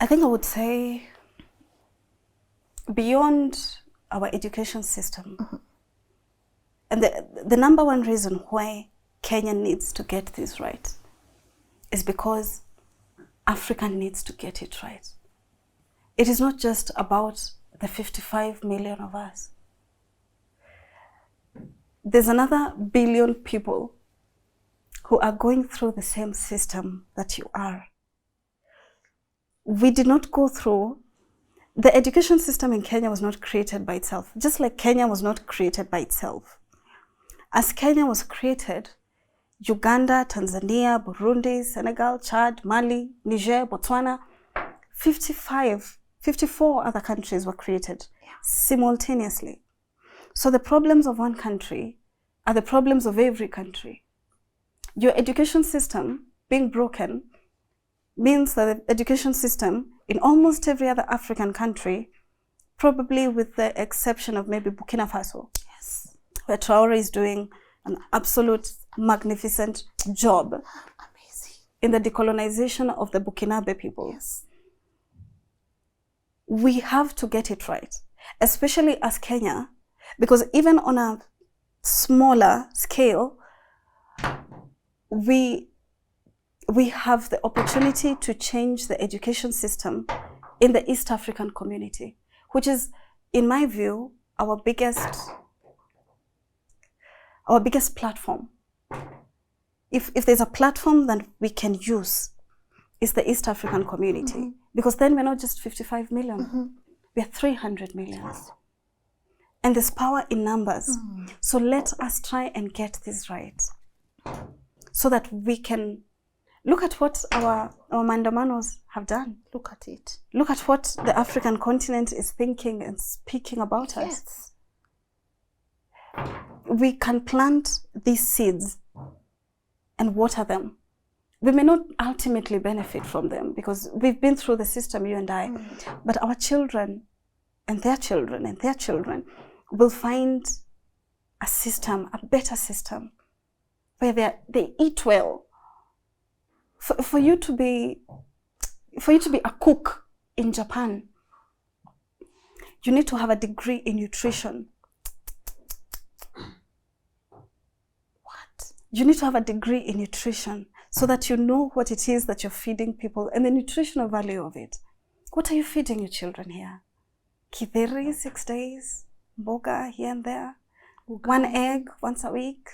I think I would say beyond our education system, and the number one reason why Kenya needs to get this right is because Africa needs to get it right. It is not just about the 55 million of us. There's another billion people who are going through the same system that you are. We did not go through, the education system in Kenya was not created by itself, just like Kenya was not created by itself. As Kenya was created, Uganda, Tanzania, Burundi, Senegal, Chad, Mali, Niger, Botswana, 54 other countries were created simultaneously. So the problems of one country are the problems of every country. Your education system being broken means that the education system in almost every other African country, probably with the exception of maybe Burkina Faso, where Traore is doing an absolute magnificent job in the decolonization of the Burkinabe people. We have to get it right, especially as Kenya, because even on a smaller scale, we have the opportunity to change the education system in the East African community, which is, in my view, our biggest platform. If there's a platform that we can use, it's the East African community, because then we're not just 55 million, we're 300 million. And there's power in numbers. So let us try and get this right, so that we can look at what our mandamanos have done. Look at it. Look at what the African continent is thinking and speaking about us. We can plant these seeds and water them. We may not ultimately benefit from them because we've been through the system, you and I, but our children and their children and their children will find a system, a better system, where they eat well. For you to be a cook in Japan, you need to have a degree in nutrition. You need to have a degree in nutrition so that you know what it is that you're feeding people and the nutritional value of it. What are you feeding your children here? Kitheri 6 days, mboga here and there, one egg once a week,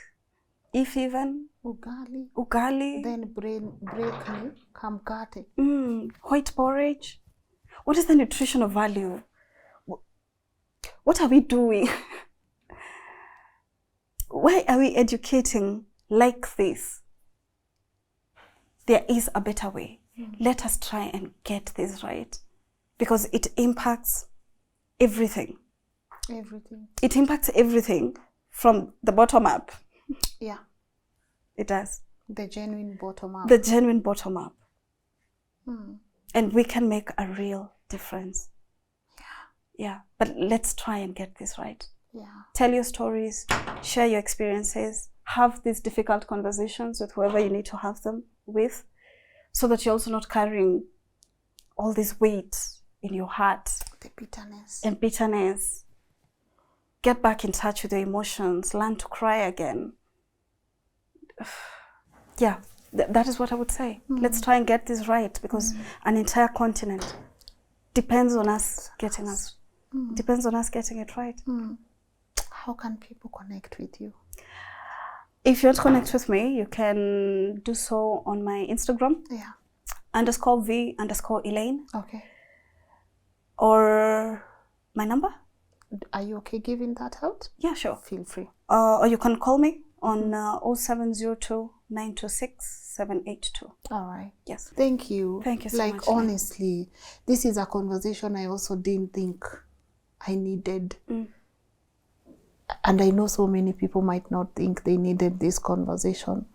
if even. Ugali. Then break me, kamkate. White porridge. What is the nutritional value? What are we doing? Why are we educating like this? There is a better way. Let us try and get this right, because it impacts everything. It impacts everything from the bottom up. Yeah. It does. The genuine bottom up. The genuine bottom up. And we can make a real difference. Yeah. But let's try and get this right. Yeah. Tell your stories, share your experiences, have these difficult conversations with whoever you need to have them with, so that you're also not carrying all this weight in your heart. The bitterness. And bitterness. Get back in touch with your emotions, learn to cry again. Yeah, that is what I would say. Let's try and get this right, because an entire continent depends on us getting it right. How can people connect with you? If you want to connect with me, you can do so on my Instagram. Yeah. _V_Elaine. Okay. Or my number. Are you okay giving that out? Yeah, sure. Feel free. Or you can call me on 0702 926 782. All right. Yes. Thank you. Thank you so much. Honestly, this is a conversation I also didn't think I needed. And I know so many people might not think they needed this conversation,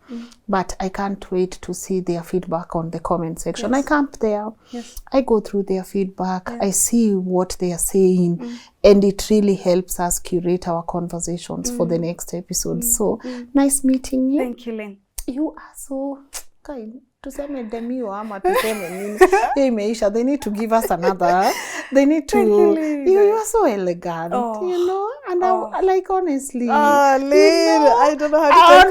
but I can't wait to see their feedback on the comment section. Yes. I camp there. Yes. I go through their feedback. Yes. I see what they are saying, and it really helps us curate our conversations for the next episode. So nice meeting you. Thank you, Lynn. You are so kind. tuseme demio ama tuseme nini. Imeisha. They need to give us another. They need to. You are so elegant, you know. And I like, honestly. Oh, Lynn, you know, I don't know how to take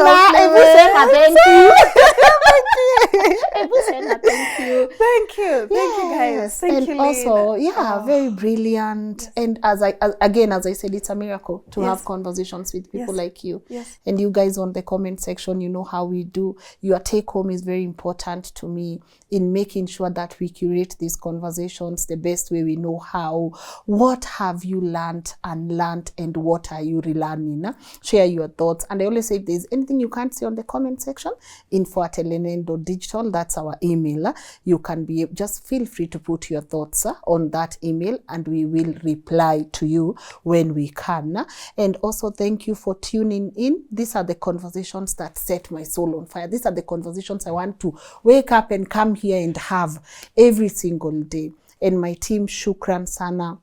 thank you. Thank you. Thank you, guys. Thank you, Lynn. Also, very brilliant. Yes. And as I said, it's a miracle to have conversations with people like you. Yes. And you guys on the comment section, you know how we do. Your take home is very important to me in making sure that we curate these conversations the best way we know how. What have you learned, and what are you relearning? Share your thoughts. And I always say, if there's anything you can't see on the comment section, info@lnn.digital, that's our email. You can just feel free to put your thoughts on that email, and we will reply to you when we can. And also, thank you for tuning in. These are the conversations that set my soul on fire. These are the conversations I want to wake up and come here and have every single day. And my team, shukran sana.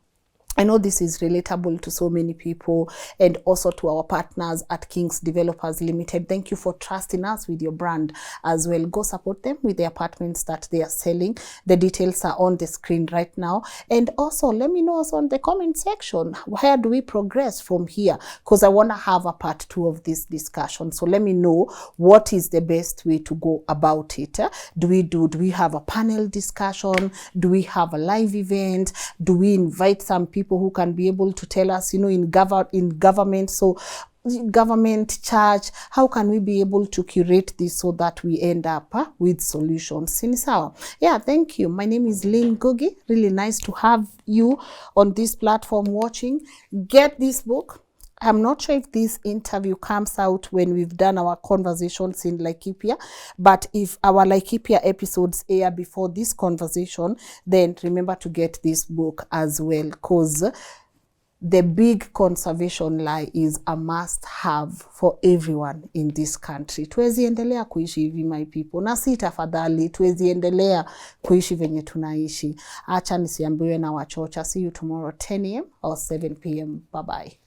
I know this is relatable to so many people, and also to our partners at Kings Developers Limited. Thank you for trusting us with your brand as well. Go support them with the apartments that they are selling. The details are on the screen right now. And also, let me know also on the comment section, where do we progress from here? Because I want to have a part 2 of this discussion. So let me know what is the best way to go about it. Do we have a panel discussion? Do we have a live event? Do we invite some people who can be able to tell us, you know, in government, so government, church, how can we be able to curate this so that we end up with solutions? Yeah, thank you. My name is Lynn Ngugi. Really nice to have you on this platform watching. Get this book. I'm not sure if this interview comes out when we've done our conversations in Laikipia, but if our Laikipia episodes air before this conversation, then remember to get this book as well, because the big conservation lie is a must-have for everyone in this country. Tuwezi endelea kuishi hivi, my people. Na si tafadhali, tuwezi endelea kuishi venye tunaishi. Acha nisiambiwe na wachocha. See you tomorrow 10 a.m. or 7 p.m. Bye-bye.